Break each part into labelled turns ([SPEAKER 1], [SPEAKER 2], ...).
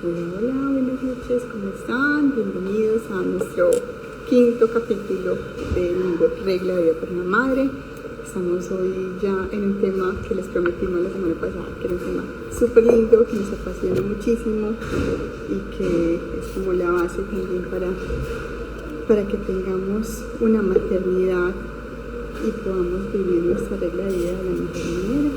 [SPEAKER 1] Hola, hola, buenas noches, ¿cómo están? Bienvenidos a nuestro quinto capítulo del libro Regla de Vida para una Madre. Estamos hoy ya en un tema que les prometimos la semana pasada, que era un tema súper lindo, que nos apasiona muchísimo y que es como la base también para que tengamos una maternidad y podamos vivir nuestra regla de vida de la mejor manera.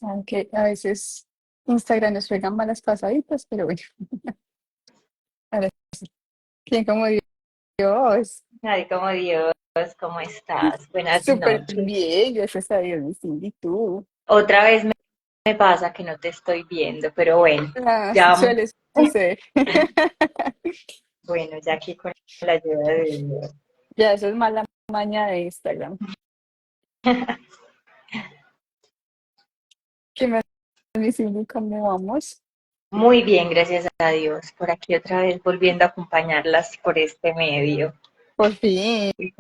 [SPEAKER 1] Aunque a veces Instagram nos juega malas pasaditas, pero bueno, ahora ¿quién como Dios?
[SPEAKER 2] Ay, como Dios, ¿cómo estás? Buenas
[SPEAKER 1] Súper
[SPEAKER 2] noches.
[SPEAKER 1] bien, gracias a Dios, mi Cindy, ¿y tú?
[SPEAKER 2] Otra vez me pasa que no te estoy viendo, pero bueno,
[SPEAKER 1] Ah,
[SPEAKER 2] ya vamos.
[SPEAKER 1] suele suceder.
[SPEAKER 2] Bueno, ya aquí con la ayuda de Dios.
[SPEAKER 1] Ya, eso es mala maña de Instagram. ¿Qué más, mi Cindy, cómo vamos?
[SPEAKER 2] Muy bien, gracias a Dios. Por aquí otra vez volviendo a acompañarlas por este medio.
[SPEAKER 1] Por fin,
[SPEAKER 2] Y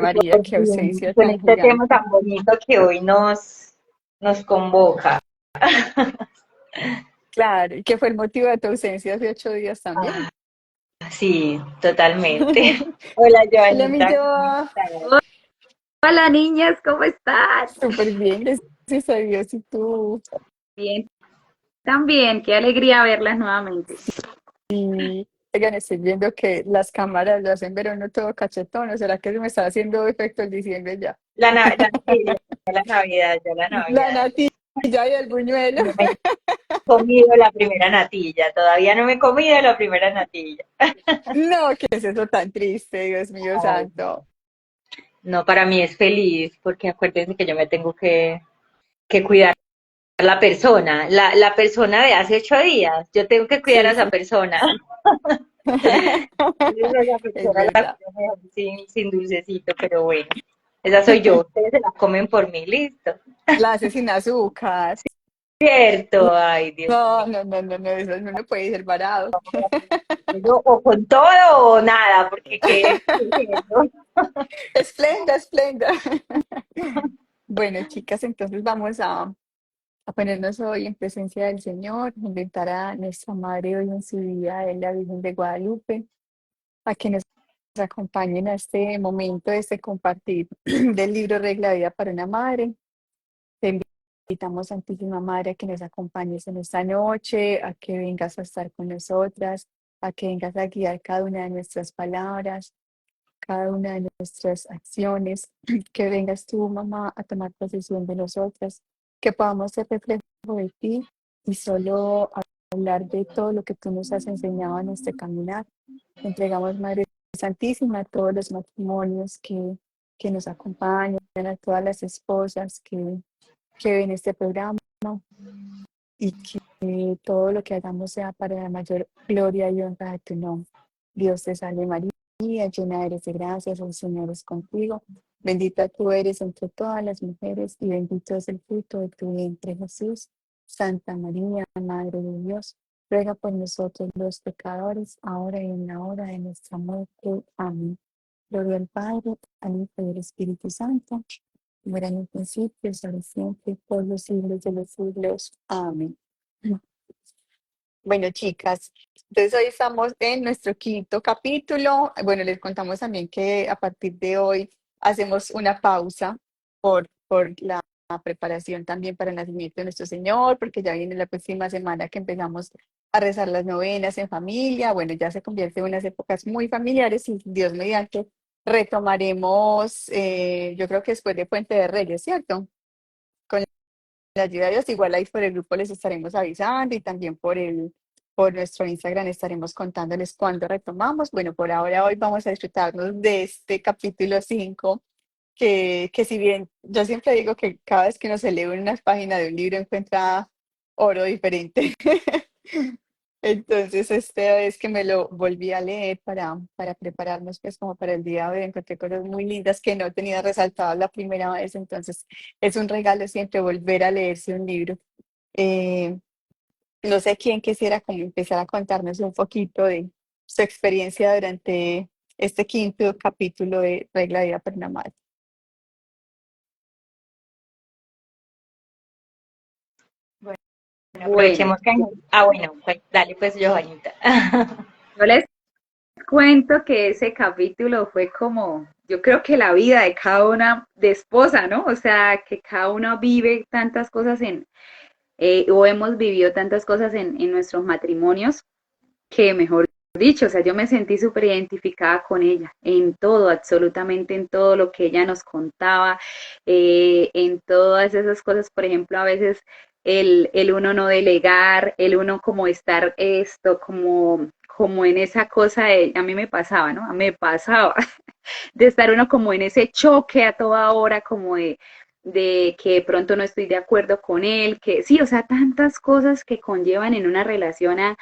[SPEAKER 1] María, qué
[SPEAKER 2] bien,
[SPEAKER 1] ausencia
[SPEAKER 2] con
[SPEAKER 1] tan
[SPEAKER 2] este tema
[SPEAKER 1] gigante.
[SPEAKER 2] tan bonito que hoy nos convoca.
[SPEAKER 1] Claro, ¿y qué fue el motivo de tu ausencia hace 8 días también?
[SPEAKER 2] Ah, sí, totalmente. Hola,
[SPEAKER 1] Hola, mi
[SPEAKER 2] Joanita, ¿cómo
[SPEAKER 1] yo.
[SPEAKER 2] estás?
[SPEAKER 3] Hola niñas, ¿cómo están?
[SPEAKER 1] Súper bien, gracias a Dios, ¿y tú?
[SPEAKER 3] Bien, también, qué alegría verlas nuevamente.
[SPEAKER 1] Y oigan, estoy viendo que las cámaras lo hacen ver a uno todo cachetón, ¿o será que se me está haciendo efecto el diciembre ya?
[SPEAKER 2] Sí, ya la Navidad, ya la
[SPEAKER 1] La
[SPEAKER 2] Navidad.
[SPEAKER 1] natilla y el buñuelo.
[SPEAKER 2] No me he comido la primera natilla, todavía no me he comido la primera natilla.
[SPEAKER 1] No, ¿qué es eso tan triste, Dios mío
[SPEAKER 2] Ay,
[SPEAKER 1] santo?
[SPEAKER 2] no, para mí es feliz, porque acuérdense que yo me tengo que cuidar la persona, la persona de hace 8 días, yo tengo que cuidar a
[SPEAKER 1] Sí,
[SPEAKER 2] esa
[SPEAKER 1] sí.
[SPEAKER 2] persona. Entonces esa
[SPEAKER 1] Es
[SPEAKER 2] persona la
[SPEAKER 1] verdad.
[SPEAKER 2] cuido mejor sin dulcecito, pero bueno, esa soy yo, ustedes se la comen por mí, listo.
[SPEAKER 1] La hace sin azúcar.
[SPEAKER 2] Cierto, ay, Dios
[SPEAKER 1] No,
[SPEAKER 2] mío.
[SPEAKER 1] no, no, no, no, eso no lo puede ser varado.
[SPEAKER 2] O con todo o nada, porque qué es eso.
[SPEAKER 1] Esplenda, esplenda. Bueno, chicas, entonces vamos a ponernos hoy en presencia del Señor, invitar a nuestra Madre hoy en su día, de la Virgen de Guadalupe, a que nos acompañen a este momento, de este compartir del libro Regla de Vida para una Madre. Te invitamos, Santísima Madre, a que nos acompañes en esta noche, a que vengas a estar con nosotras, a que vengas a guiar cada una de nuestras palabras, cada una de nuestras acciones, que vengas tú, mamá, a tomar posesión de nosotras, que podamos ser reflejo de ti y solo hablar de todo lo que tú nos has enseñado en este caminar. Entregamos, Madre Santísima, a todos los matrimonios que nos acompañan, a todas las esposas que ven este programa y que todo lo que hagamos sea para la mayor gloria y honra de tu nombre. Dios te salve María, llena eres de gracias, el Señor es contigo. Bendita tú eres entre todas las mujeres y bendito es el fruto de tu vientre, Jesús. Santa María, Madre de Dios, ruega por nosotros los pecadores, ahora y en la hora de nuestra muerte. Amén. Gloria al Padre, al Hijo y al Espíritu Santo, como era en el principio, es ahora y siempre, por los siglos de los siglos. Amén. Bueno, chicas, entonces hoy estamos en nuestro quinto capítulo. Bueno, les contamos también que a partir de hoy hacemos una pausa por la preparación también para el nacimiento de nuestro Señor, porque ya viene la próxima semana que empezamos a rezar las novenas en familia. Bueno, ya se convierte en unas épocas muy familiares y Dios mediante retomaremos, yo creo que después de Puente de Reyes, ¿cierto? Con la ayuda de Dios, igual ahí por el grupo les estaremos avisando y también por nuestro Instagram estaremos contándoles cuándo retomamos. Bueno, por ahora hoy vamos a disfrutarnos de este capítulo 5 que si bien yo siempre digo que cada vez que uno se lee una página de un libro encuentra oro diferente. Entonces, esta vez que me lo volví a leer para prepararnos, pues como para el día de hoy, encontré cosas muy lindas que no tenía resaltadas la primera vez, entonces es un regalo siempre volver a leerse un libro. Eh, no sé quién quisiera como empezar a contarnos un poquito de su experiencia durante este quinto capítulo de Regla de Vida para una Madre.
[SPEAKER 2] Bueno,
[SPEAKER 3] Bueno,
[SPEAKER 2] aprovechemos que... bueno, pues dale pues, Johanita.
[SPEAKER 3] yo les cuento que ese capítulo fue como, yo creo que la vida de cada una de esposa, ¿no? O sea, que cada una vive tantas cosas o hemos vivido tantas cosas en nuestros matrimonios, que mejor dicho, o sea, yo me sentí súper identificada con ella, en todo, absolutamente en todo lo que ella nos contaba, en todas esas cosas, por ejemplo, a veces el uno no delegar, el uno como estar esto, como en esa cosa de, a mí me pasaba, ¿no? A mí me pasaba de estar uno como en ese choque a toda hora, como de que de pronto no estoy de acuerdo con él, que sí, o sea, tantas cosas que conllevan en una relación a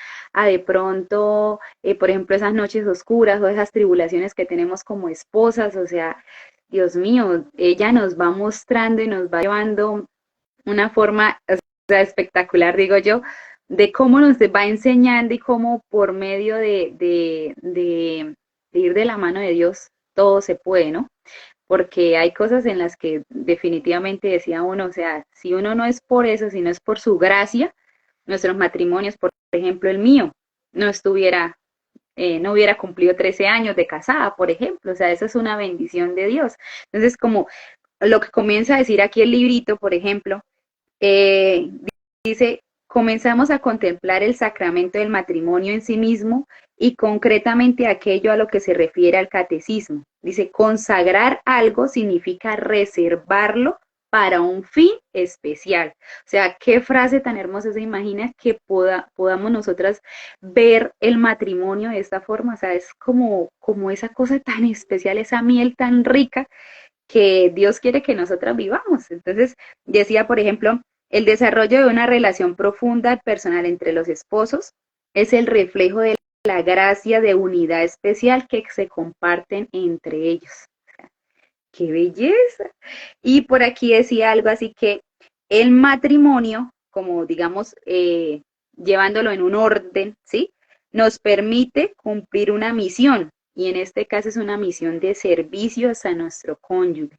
[SPEAKER 3] de pronto, por ejemplo, esas noches oscuras o esas tribulaciones que tenemos como esposas, o sea, Dios mío, ella nos va mostrando y nos va llevando una forma, o sea, espectacular, digo yo, de cómo nos va enseñando y cómo por medio de ir de la mano de Dios todo se puede, ¿no? Porque hay cosas en las que definitivamente decía uno, o sea, si uno no es por eso, si no es por su gracia, nuestros matrimonios, por ejemplo el mío, no estuviera, no hubiera cumplido 13 años de casada, por ejemplo, o sea, esa es una bendición de Dios. Entonces, como lo que comienza a decir aquí el librito, por ejemplo, eh, dice, comenzamos a contemplar el sacramento del matrimonio en sí mismo y concretamente aquello a lo que se refiere al catecismo. Dice, consagrar algo significa reservarlo para un fin especial. O sea, qué frase tan hermosa se imagina que podamos nosotras ver el matrimonio de esta forma. O sea, es como esa cosa tan especial, esa miel tan rica que Dios quiere que nosotras vivamos. Entonces, decía, por ejemplo, el desarrollo de una relación profunda personal entre los esposos es el reflejo de la gracia de unidad especial que se comparten entre ellos. ¡Qué belleza! Y por aquí decía algo así que el matrimonio, como digamos, llevándolo en un orden, ¿sí? Nos permite cumplir una misión, y en este caso es una misión de servicios a nuestro cónyuge.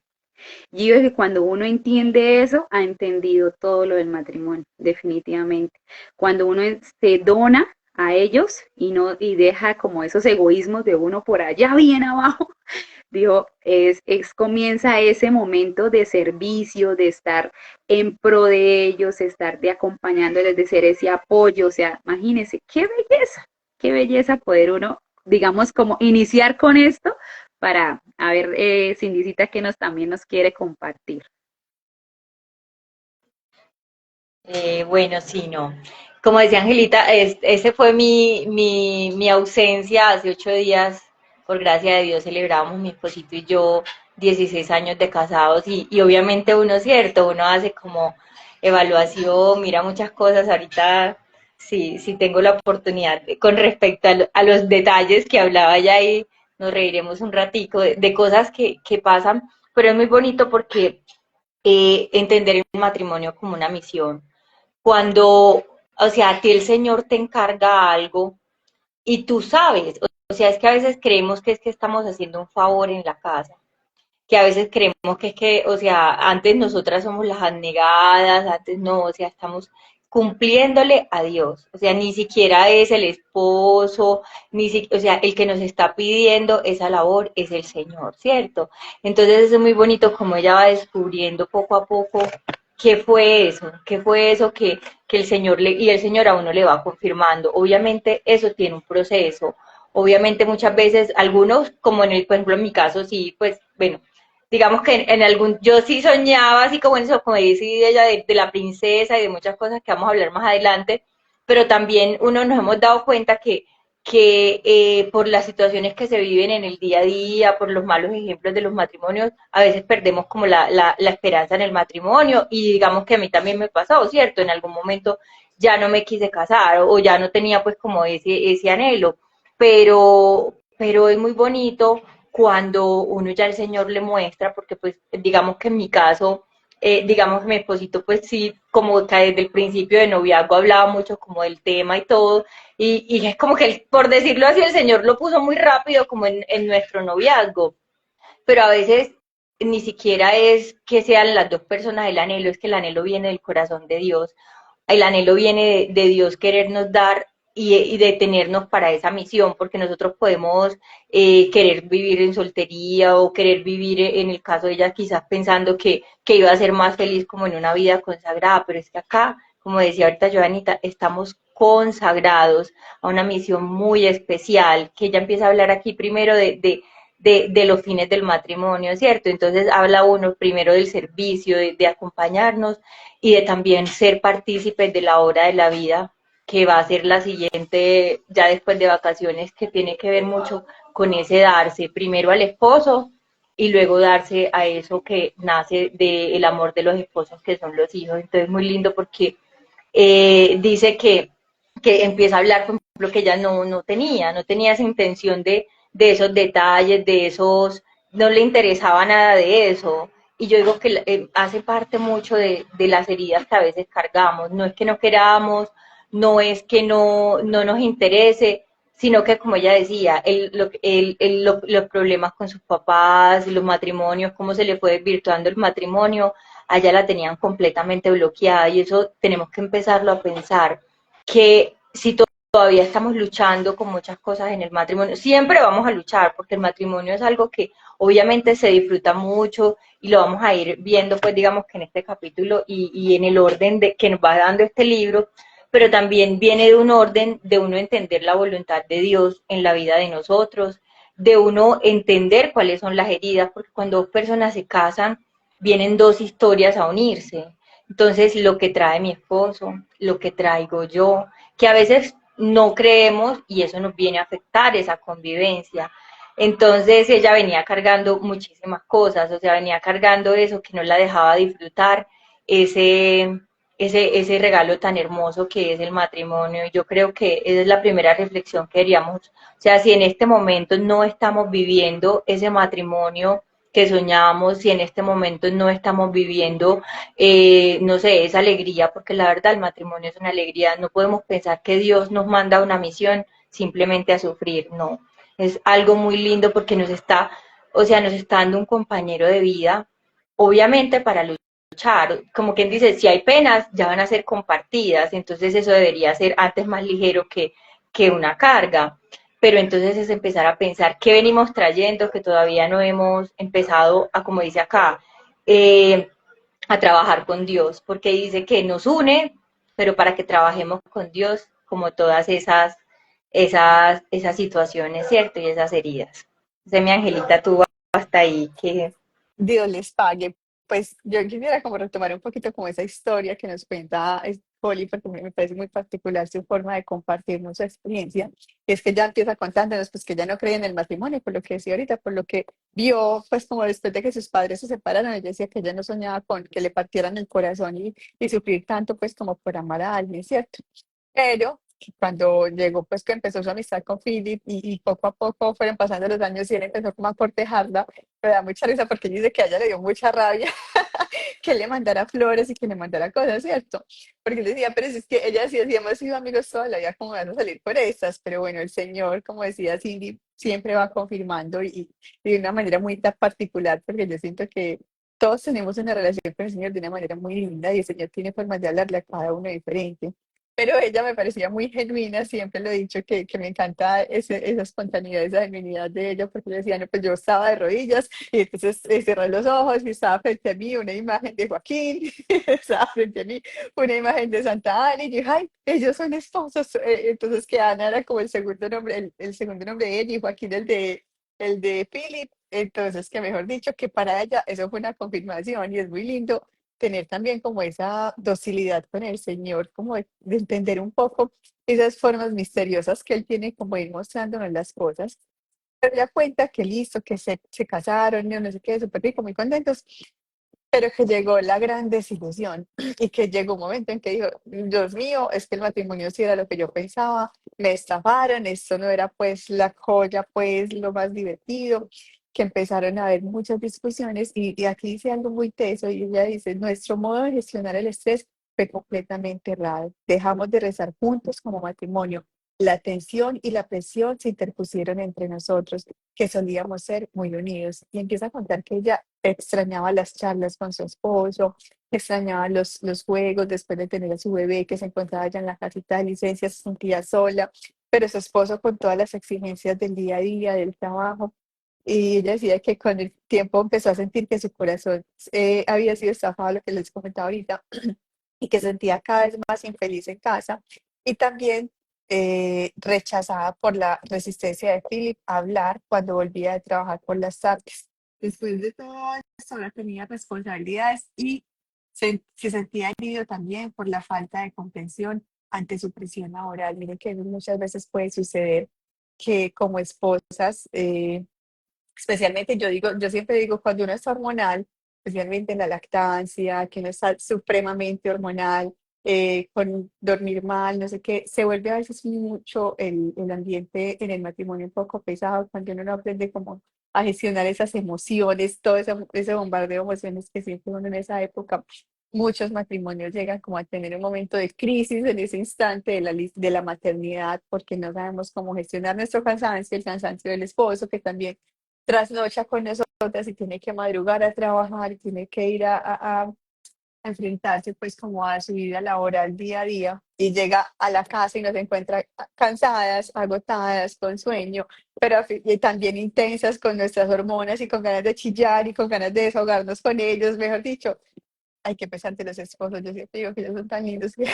[SPEAKER 3] Y yo creo que cuando uno entiende eso, ha entendido todo lo del matrimonio, definitivamente. Cuando uno se dona a ellos y no y deja como esos egoísmos de uno por allá bien abajo, dijo, comienza ese momento de servicio, de estar en pro de ellos, estar de acompañándoles, de ser ese apoyo, o sea, imagínense, qué belleza poder uno, digamos, como iniciar con esto para a ver, Cindicita, que también nos quiere compartir.
[SPEAKER 2] Bueno, sí, no. Como decía Angelita, ese fue mi ausencia hace 8 días. Por gracia de Dios celebramos mi esposito y yo 16 años de casados y obviamente uno, cierto, uno hace como evaluación, mira muchas cosas. Ahorita sí tengo la oportunidad con respecto a los detalles que hablaba ya y nos reiremos un ratico de cosas que pasan, pero es muy bonito porque entender el matrimonio como una misión cuando, o sea, a ti el Señor te encarga algo y tú sabes, o sea, es que a veces creemos que es que estamos haciendo un favor en la casa, que a veces creemos que es que, o sea, antes nosotras somos las abnegadas, antes no, o sea, estamos cumpliéndole a Dios, o sea, ni siquiera es el esposo, o sea, el que nos está pidiendo esa labor es el Señor, ¿cierto? Entonces es muy bonito como ella va descubriendo poco a poco qué fue eso que el Señor y el Señor a uno le va confirmando. Obviamente eso tiene un proceso, obviamente muchas veces algunos, como por ejemplo en mi caso, sí, pues bueno, digamos que yo sí soñaba así como en eso, como dice ella, de la princesa y de muchas cosas que vamos a hablar más adelante, pero también uno nos hemos dado cuenta que por las situaciones que se viven en el día a día, por los malos ejemplos de los matrimonios, a veces perdemos como la esperanza en el matrimonio y digamos que a mí también me pasó, ¿cierto? En algún momento ya no me quise casar o ya no tenía pues como ese anhelo, pero es muy bonito cuando uno ya el Señor le muestra, porque pues digamos que en mi caso digamos que mi esposito pues sí, como que desde el principio de noviazgo hablaba mucho como del tema y todo, y es como que, por decirlo así, el Señor lo puso muy rápido como en nuestro noviazgo, pero a veces ni siquiera es que sean las dos personas el anhelo, es que el anhelo viene del corazón de Dios, el anhelo viene de Dios querernos dar y detenernos para esa misión, porque nosotros podemos querer vivir en soltería o querer vivir, en el caso de ella, quizás pensando que iba a ser más feliz como en una vida consagrada, pero es que acá, como decía ahorita Joanita, estamos consagrados a una misión muy especial, que ella empieza a hablar aquí primero de los fines del matrimonio, ¿cierto? Entonces habla uno primero del servicio, de acompañarnos y de también ser partícipes de la obra de la vida que va a ser la siguiente, ya después de vacaciones, que tiene que ver mucho con ese darse, primero al esposo y luego darse a eso que nace del amor de los esposos, que son los hijos. Entonces, muy lindo porque dice que empieza a hablar, por ejemplo, que ella no tenía esa intención de esos detalles, de esos, no le interesaba nada de eso. Y yo digo que hace parte mucho de las heridas que a veces cargamos. No es que no queramos, no es que no nos interese, sino que como ella decía, los problemas con sus papás, los matrimonios, cómo se le fue desvirtuando el matrimonio, allá la tenían completamente bloqueada y eso tenemos que empezarlo a pensar, que si todavía estamos luchando con muchas cosas en el matrimonio, siempre vamos a luchar porque el matrimonio es algo que obviamente se disfruta mucho y lo vamos a ir viendo pues digamos que en este capítulo y en el orden que nos va dando este libro, pero también viene de un orden de uno entender la voluntad de Dios en la vida de nosotros, de uno entender cuáles son las heridas, porque cuando dos personas se casan, vienen dos historias a unirse. Entonces, lo que trae mi esposo, lo que traigo yo, que a veces no creemos y eso nos viene a afectar esa convivencia. Entonces, ella venía cargando muchísimas cosas, o sea, venía cargando eso que no la dejaba disfrutar, ese, ese regalo tan hermoso que es el matrimonio. Yo creo que esa es la primera reflexión que queríamos. O sea, si en este momento no estamos viviendo ese matrimonio que soñamos, si en este momento no estamos viviendo, no sé, esa alegría, porque la verdad el matrimonio es una alegría, no podemos pensar que Dios nos manda una misión simplemente a sufrir, no, es algo muy lindo porque nos está, o sea, nos está dando un compañero de vida, obviamente para luchar, como quien dice, si hay penas, ya van a ser compartidas, entonces eso debería ser antes más ligero que una carga, pero entonces es empezar a pensar qué venimos trayendo, que todavía no hemos empezado a, como dice acá, eh, a trabajar con Dios, porque dice que nos une, pero para que trabajemos con Dios, como todas esas situaciones, ¿cierto? Y esas heridas. Entonces, mi Angelita, tú hasta ahí, que
[SPEAKER 1] Dios les pague. Pues yo quisiera como retomar un poquito como esa historia que nos cuenta Poli, porque me parece muy particular su forma de compartirnos su experiencia. Y es que ella empieza contándonos pues que ella no cree en el matrimonio, por lo que decía ahorita, por lo que vio pues como después de que sus padres se separaron, ella decía que ella no soñaba con que le partieran el corazón y sufrir tanto pues como por amar a alguien, ¿cierto? Pero cuando llegó, pues que empezó su amistad con Philip y poco a poco fueron pasando los años y él empezó como a cortejarla, me da mucha risa porque dice que a ella le dio mucha rabia que le mandara flores y que le mandara cosas, ¿cierto? Porque él decía, pero si es que ella sí decía, hemos sido amigos toda la vida, ¿cómo van a salir por estas? Pero bueno, el Señor, como decía Cindy, siempre va confirmando y de una manera muy particular, porque yo siento que todos tenemos una relación con el Señor de una manera muy linda y el Señor tiene formas de hablarle a cada uno diferente. Pero ella me parecía muy genuina, siempre lo he dicho, que me encanta esa espontaneidad, esa genuinidad de ella, porque yo decía, no, pues yo estaba de rodillas y entonces cerré los ojos y estaba frente a mí una imagen de Joaquín, estaba frente a mí una imagen de Santa Ana y yo dije, ay, ellos son esposos. Entonces que Ana era como el segundo nombre, el segundo nombre de ella y Joaquín el de Philip. Entonces, que mejor dicho, que para ella eso fue una confirmación y es muy lindo tener también como esa docilidad con el Señor, como de entender un poco esas formas misteriosas que Él tiene como ir mostrándonos las cosas. Pero ya cuenta que listo, que se casaron, y no sé qué, súper rico, muy contentos, pero que llegó la gran desilusión y que llegó un momento en que dijo, Dios mío, es que el matrimonio sí era lo que yo pensaba, me estafaron, esto no era pues la joya, pues lo más divertido. que empezaron a haber muchas discusiones y aquí dice algo muy teso y ella dice, nuestro modo de gestionar el estrés fue completamente errado. Dejamos de rezar juntos como matrimonio. La tensión y la presión se interpusieron entre nosotros, que solíamos ser muy unidos. Y empieza a contar que ella extrañaba las charlas con su esposo, extrañaba los juegos después de tener a su bebé que se encontraba ya en la casita de licencia, se sentía sola, pero su esposo con todas las exigencias del día a día, del trabajo. Y ella decía que con el tiempo empezó a sentir que su corazón había sido estafado, lo que les comentaba ahorita, y que sentía cada vez más infeliz en casa y también rechazada por la resistencia de Philip a hablar cuando volvía de trabajar por las tardes. Después de todo esto, ahora tenía responsabilidades y se sentía herido también por la falta de comprensión ante su presión laboral. Miren que muchas veces puede suceder que como esposas, especialmente yo digo, yo siempre digo, cuando uno está hormonal, especialmente en la lactancia, que uno está supremamente hormonal, con dormir mal, no sé qué, se vuelve a veces mucho el ambiente en el matrimonio un poco pesado cuando uno no aprende como a gestionar esas emociones, todo ese bombardeo de emociones que siente uno en esa época. Muchos matrimonios llegan como a tener un momento de crisis en ese instante de la maternidad porque no sabemos cómo gestionar nuestro cansancio, el cansancio del esposo, que también trasnocha con nosotras y tiene que madrugar a trabajar y tiene que ir a enfrentarse pues como a su vida laboral día a día y llega a la casa y nos encuentra cansadas, agotadas, con sueño, pero y también intensas con nuestras hormonas y con ganas de chillar y con ganas de desahogarnos con ellos, mejor dicho. Ay, qué pesante los esposos, yo siempre digo que ellos son tan lindos, que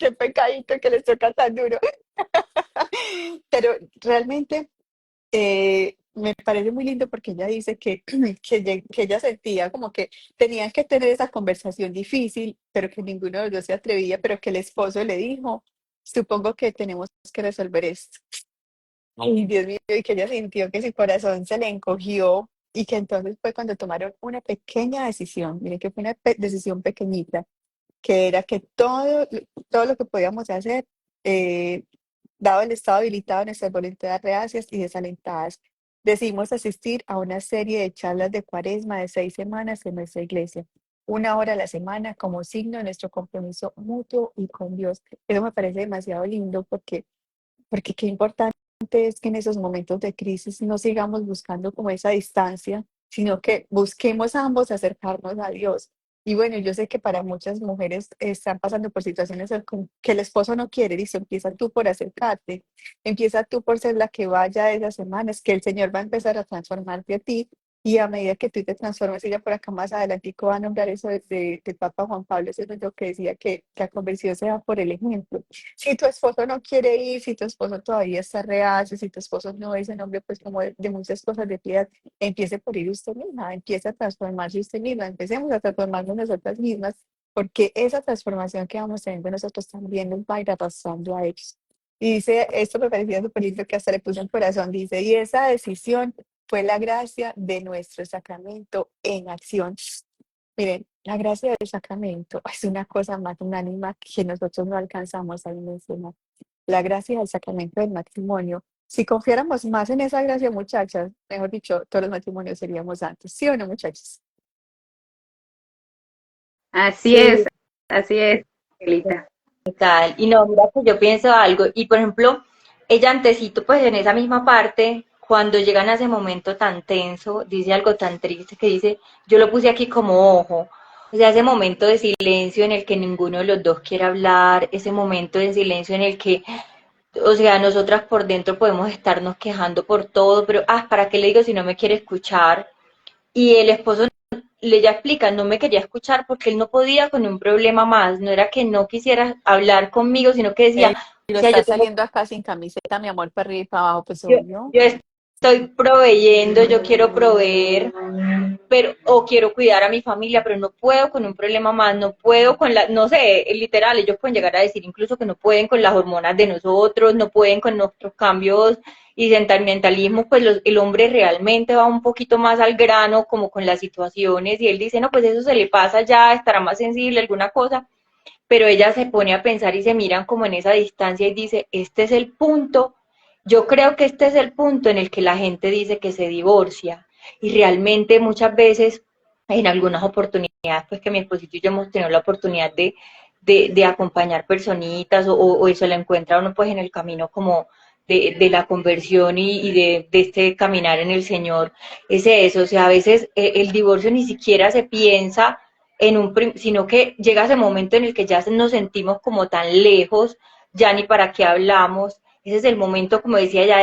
[SPEAKER 1] qué pecadito que les toca tan duro. Pero realmente me parece muy lindo porque ella dice que, que ella sentía como que tenían que tener esa conversación difícil, pero que ninguno de los dos se atrevía, pero que el esposo le dijo, supongo que tenemos que resolver esto. Ay, Dios mío, y que ella sintió que su corazón se le encogió y que entonces fue cuando tomaron una pequeña decisión, mire que fue una decisión pequeñita, que era que todo lo que podíamos hacer, eh, dado el estado habilitado de nuestras voluntades reacias y desalentadas, decidimos asistir a una serie de charlas de cuaresma de 6 semanas en nuestra iglesia, 1 hora a la semana como signo de nuestro compromiso mutuo y con Dios. Eso me parece demasiado lindo porque qué importante es que en esos momentos de crisis no sigamos buscando como esa distancia, sino que busquemos ambos acercarnos a Dios. Y bueno, yo sé que para muchas mujeres están pasando por situaciones que el esposo no quiere, dice, empieza tú por acercarte, empieza tú por ser la que vaya esas semanas, que el Señor va a empezar a transformarte a ti. Y a medida que tú te transformas, ella por acá más adelante va a nombrar eso de Papa Juan Pablo, eso es lo que decía que la conversión se da por el ejemplo. Si tu esposo no quiere ir, si tu esposo todavía está reacio, si tu esposo no es el hombre, pues como de muchas cosas de piedad, empiece por ir usted misma, empiece a transformarse usted misma, empecemos a transformarnos nosotras mismas, porque esa transformación que vamos teniendo nosotros también nos va a ir arrastrando a ellos. Y dice, esto me parecía súper lindo que hasta le puse el corazón, dice, y esa decisión fue la gracia de nuestro sacramento en acción. Miren, la gracia del sacramento es una cosa más unánima que nosotros no alcanzamos a dimensionar. La gracia del sacramento del matrimonio. Si confiáramos más en esa gracia, muchachas, mejor dicho, todos los matrimonios seríamos santos. ¿Sí o no, muchachos?
[SPEAKER 2] Sí,
[SPEAKER 3] Así es, Angelita.
[SPEAKER 2] tal. Y no, mira que yo pienso algo. Y por ejemplo, ella antecito, pues en esa misma parte, cuando llegan a ese momento tan tenso, dice algo tan triste que dice, yo lo puse aquí como ojo. O sea, ese momento de silencio en el que ninguno de los dos quiere hablar, ese momento de silencio en el que, o sea, nosotras por dentro podemos estarnos quejando por todo, pero, ¿para qué le digo si no me quiere escuchar? Y el esposo le ya explica, no me quería escuchar porque él no podía con un problema más, no era que no quisiera hablar conmigo, sino que decía,
[SPEAKER 1] Y
[SPEAKER 2] o
[SPEAKER 1] lo
[SPEAKER 2] sea, yo
[SPEAKER 1] está
[SPEAKER 2] tengo
[SPEAKER 1] saliendo acá sin camiseta, mi amor, para arriba y para abajo, pues
[SPEAKER 2] yo,
[SPEAKER 1] obvio.
[SPEAKER 2] yo estoy proveyendo, yo quiero proveer, pero, o quiero cuidar a mi familia, pero no puedo con un problema más, no puedo con la, no sé, literal, ellos pueden llegar a decir incluso que no pueden con las hormonas de nosotros, no pueden con nuestros cambios y sentimentalismo, pues el hombre realmente va un poquito más al grano, como con las situaciones, y él dice, no, pues eso se le pasa ya, estará más sensible, alguna cosa, pero ella se pone a pensar y se miran como en esa distancia y dice, este es el punto, yo creo que este es el punto en el que la gente dice que se divorcia, y realmente muchas veces, en algunas oportunidades, pues que mi esposito y yo hemos tenido la oportunidad de acompañar personitas o eso la encuentra uno pues en el camino como de la conversión y de este caminar en el Señor, es eso, o sea, a veces el divorcio ni siquiera se piensa en sino que llega ese momento en el que ya nos sentimos como tan lejos, ya ni para qué hablamos, ese es el momento, como decía ya,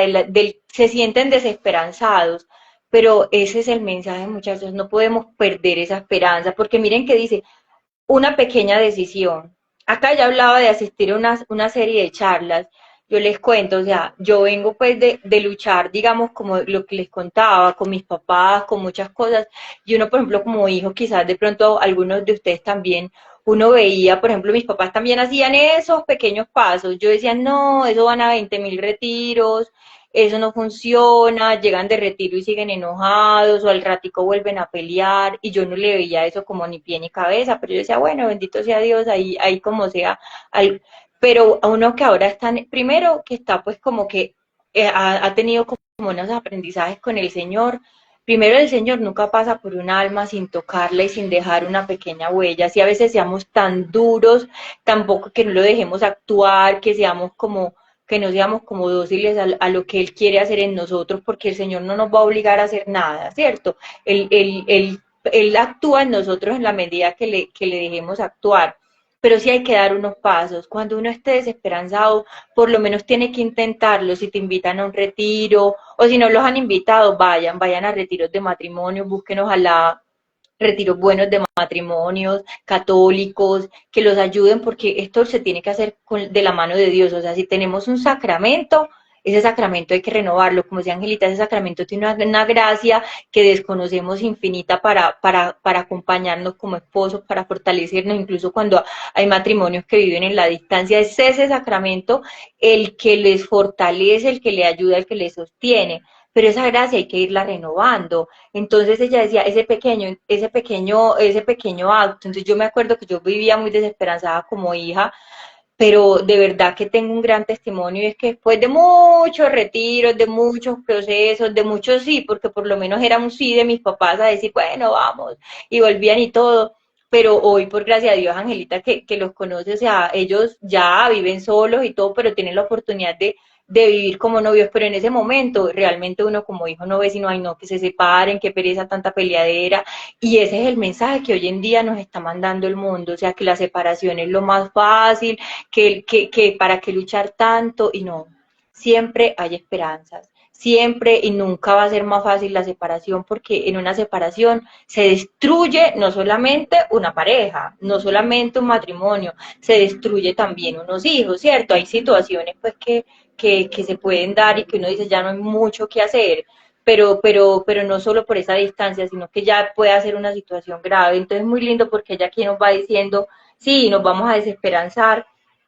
[SPEAKER 2] se sienten desesperanzados, pero ese es el mensaje, muchachos, no podemos perder esa esperanza, porque miren que dice, una pequeña decisión. Acá ya hablaba de asistir a una serie de charlas. Yo les cuento, o sea, yo vengo pues de luchar, digamos, como lo que les contaba, con mis papás, con muchas cosas. Y uno, por ejemplo, como hijo, quizás de pronto algunos de ustedes también, uno veía, por ejemplo, mis papás también hacían esos pequeños pasos. Yo decía, no, eso van a 20.000 retiros, eso no funciona, llegan de retiro y siguen enojados o al ratico vuelven a pelear y yo no le veía eso como ni pie ni cabeza, pero yo decía, bueno, bendito sea Dios, ahí como sea, pero a uno que ahora está, primero que está pues como que ha tenido como unos aprendizajes con el Señor. Primero, el Señor nunca pasa por un alma sin tocarla y sin dejar una pequeña huella. Si a veces seamos tan duros, tampoco que no lo dejemos actuar, que no seamos como dóciles a lo que Él quiere hacer en nosotros, porque el Señor no nos va a obligar a hacer nada, ¿cierto? Él actúa en nosotros en la medida que le dejemos actuar, pero sí hay que dar unos pasos. Cuando uno esté desesperanzado, por lo menos tiene que intentarlo. Si te invitan a un retiro, o si no los han invitado, vayan a retiros de matrimonio, busquen ojalá retiros buenos de matrimonios católicos, que los ayuden, porque esto se tiene que hacer de la mano de Dios. O sea, si tenemos un sacramento, ese sacramento hay que renovarlo. Como decía Angelita, ese sacramento tiene una gracia que desconocemos infinita para acompañarnos como esposos, para fortalecernos, incluso cuando hay matrimonios que viven en la distancia. Es ese sacramento el que les fortalece, el que le ayuda, el que les sostiene. Pero esa gracia hay que irla renovando. Entonces ella decía, ese pequeño acto. Entonces yo me acuerdo que yo vivía muy desesperanzada como hija, pero de verdad que tengo un gran testimonio y es que después de muchos retiros, de muchos procesos, de muchos sí, porque por lo menos era un sí de mis papás a decir, bueno, vamos, y volvían y todo, pero hoy por gracia de Dios, Angelita, que los conoce, o sea, ellos ya viven solos y todo, pero tienen la oportunidad de vivir como novios, pero en ese momento realmente uno como hijo no ve sino, ay no, que se separen, que pereza tanta peleadera, y ese es el mensaje que hoy en día nos está mandando el mundo, o sea, que la separación es lo más fácil, que para qué luchar tanto, y no, siempre hay esperanzas, siempre y nunca va a ser más fácil la separación, porque en una separación se destruye no solamente una pareja, no solamente un matrimonio, se destruye también unos hijos, ¿cierto? Hay situaciones pues que se pueden dar y que uno dice ya no hay mucho que hacer, pero no solo por esa distancia, sino que ya puede ser una situación grave. Entonces es muy lindo porque ella aquí nos va diciendo, sí, nos vamos a desesperanzar,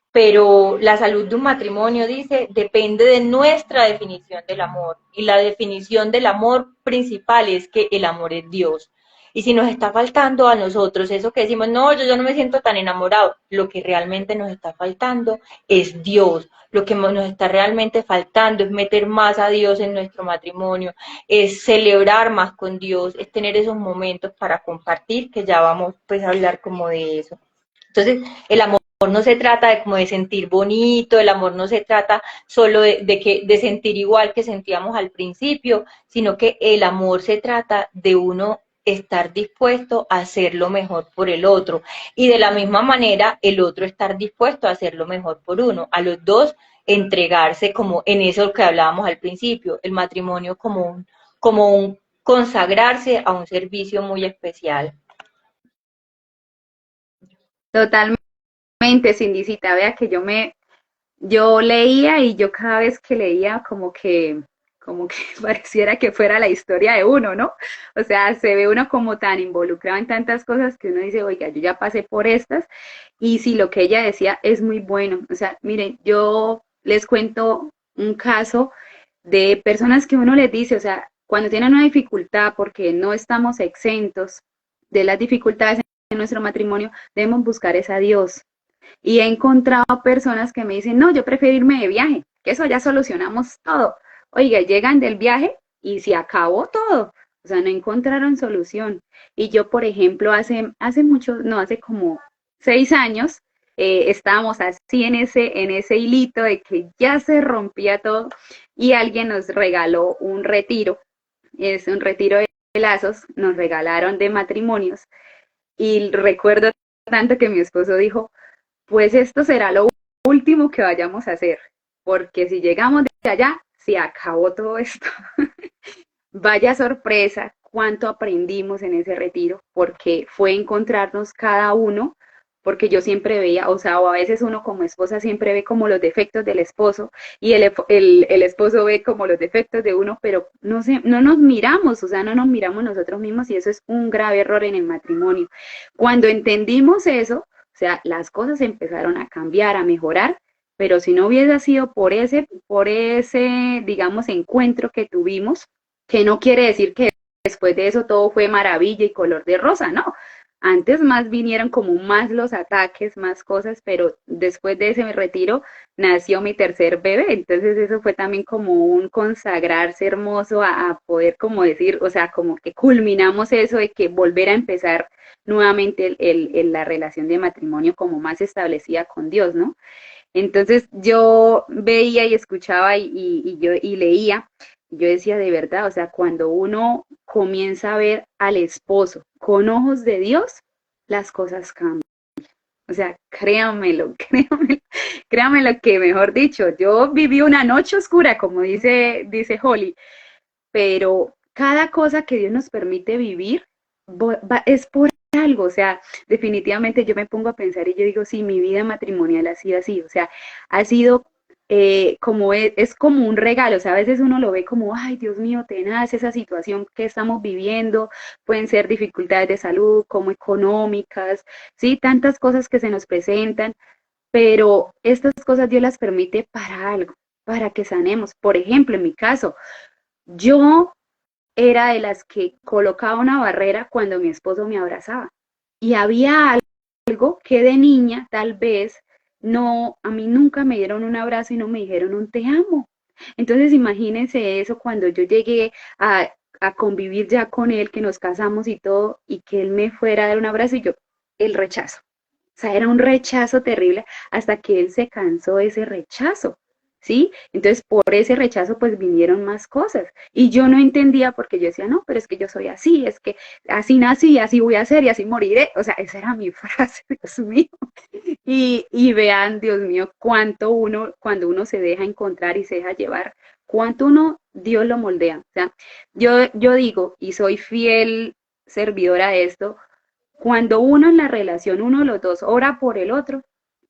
[SPEAKER 2] pero la salud de un matrimonio, dice, depende de nuestra definición del amor. Y la definición del amor principal es que el amor es Dios. Y si nos está faltando a nosotros eso que decimos, no, yo no me siento tan enamorado, lo que realmente nos está faltando es Dios. Lo que nos está realmente faltando es meter más a Dios en nuestro matrimonio, es celebrar más con Dios, es tener esos momentos para compartir, que ya vamos pues a hablar como de eso. Entonces, el amor no se trata de como de sentir bonito, el amor no se trata solo de sentir igual que sentíamos al principio, sino que el amor se trata de uno estar dispuesto a hacer lo mejor por el otro y de la misma manera el otro estar dispuesto a hacer lo mejor por uno, a los dos entregarse como en eso que hablábamos al principio, el matrimonio como un consagrarse a un servicio muy especial.
[SPEAKER 3] Totalmente, Cindicita, vea que yo leía y yo cada vez que leía como que pareciera que fuera la historia de uno, ¿no? O sea, se ve uno como tan involucrado en tantas cosas que uno dice, oiga, yo ya pasé por estas, y sí, lo que ella decía es muy bueno. O sea, miren, yo les cuento un caso de personas que uno les dice, o sea, cuando tienen una dificultad, porque no estamos exentos de las dificultades en nuestro matrimonio, debemos buscar es a Dios. Y he encontrado personas que me dicen, no, yo prefiero irme de viaje, que eso ya solucionamos todo. Oiga, llegan del viaje y se acabó todo. o sea, no encontraron solución. Y yo, por ejemplo, hace mucho, no, hace como 6 años, estábamos así en ese hilito de que ya se rompía todo y alguien nos regaló un retiro, es un retiro de lazos, nos regalaron de matrimonios y recuerdo tanto que mi esposo dijo, pues esto será lo último que vayamos a hacer, porque si llegamos de allá, se acabó todo esto. Vaya sorpresa cuánto aprendimos en ese retiro, porque fue encontrarnos cada uno, porque yo siempre veía, o sea, o a veces uno como esposa siempre ve como los defectos del esposo y el esposo ve como los defectos de uno, pero no, no nos miramos, o sea, no nos miramos nosotros mismos y eso es un grave error en el matrimonio. Cuando entendimos eso, o sea, las cosas empezaron a cambiar, a mejorar, pero si no hubiera sido por ese, digamos, encuentro que tuvimos, que no quiere decir que después de eso todo fue maravilla y color de rosa, no. Antes más vinieron como más los ataques, más cosas, pero después de ese retiro nació mi tercer bebé, entonces eso fue también como un consagrarse hermoso a poder como decir, o sea, como que culminamos eso de que volver a empezar nuevamente la relación de matrimonio como más establecida con Dios, ¿no? Entonces yo veía y escuchaba y leía, y yo decía de verdad, o sea, cuando uno comienza a ver al esposo con ojos de Dios, las cosas cambian. O sea, créanmelo, créanmelo, créanmelo que mejor dicho, yo viví una noche oscura, como dice Holly, pero cada cosa que Dios nos permite vivir es por algo, o sea, definitivamente yo me pongo a pensar y yo digo, sí, mi vida matrimonial ha sido así, o sea, ha sido como es como un regalo, o sea, a veces uno lo ve como, ay, Dios mío, tenaz, esa situación que estamos viviendo, pueden ser dificultades de salud, como económicas, sí, tantas cosas que se nos presentan, pero estas cosas Dios las permite para algo, para que sanemos. Por ejemplo, en mi caso, yo era de las que colocaba una barrera cuando mi esposo me abrazaba. Y había algo que de niña tal vez no, a mí nunca me dieron un abrazo y no me dijeron un te amo. Entonces imagínense eso cuando yo llegué a convivir ya con él, que nos casamos y todo, y que él me fuera a dar un abrazo y yo, el rechazo. O sea, era un rechazo terrible hasta que él se cansó de ese rechazo, ¿sí? Entonces, por ese rechazo, pues vinieron más cosas. Y yo no entendía porque yo decía, no, pero es que yo soy así, es que así nací, así voy a ser y así moriré. O sea, esa era mi frase, Dios mío. Y vean, Dios mío, cuánto uno, cuando uno se deja encontrar y se deja llevar, cuánto uno, Dios lo moldea. O sea, yo digo, y soy fiel servidora de esto, cuando uno en la relación, uno de los dos ora por el otro,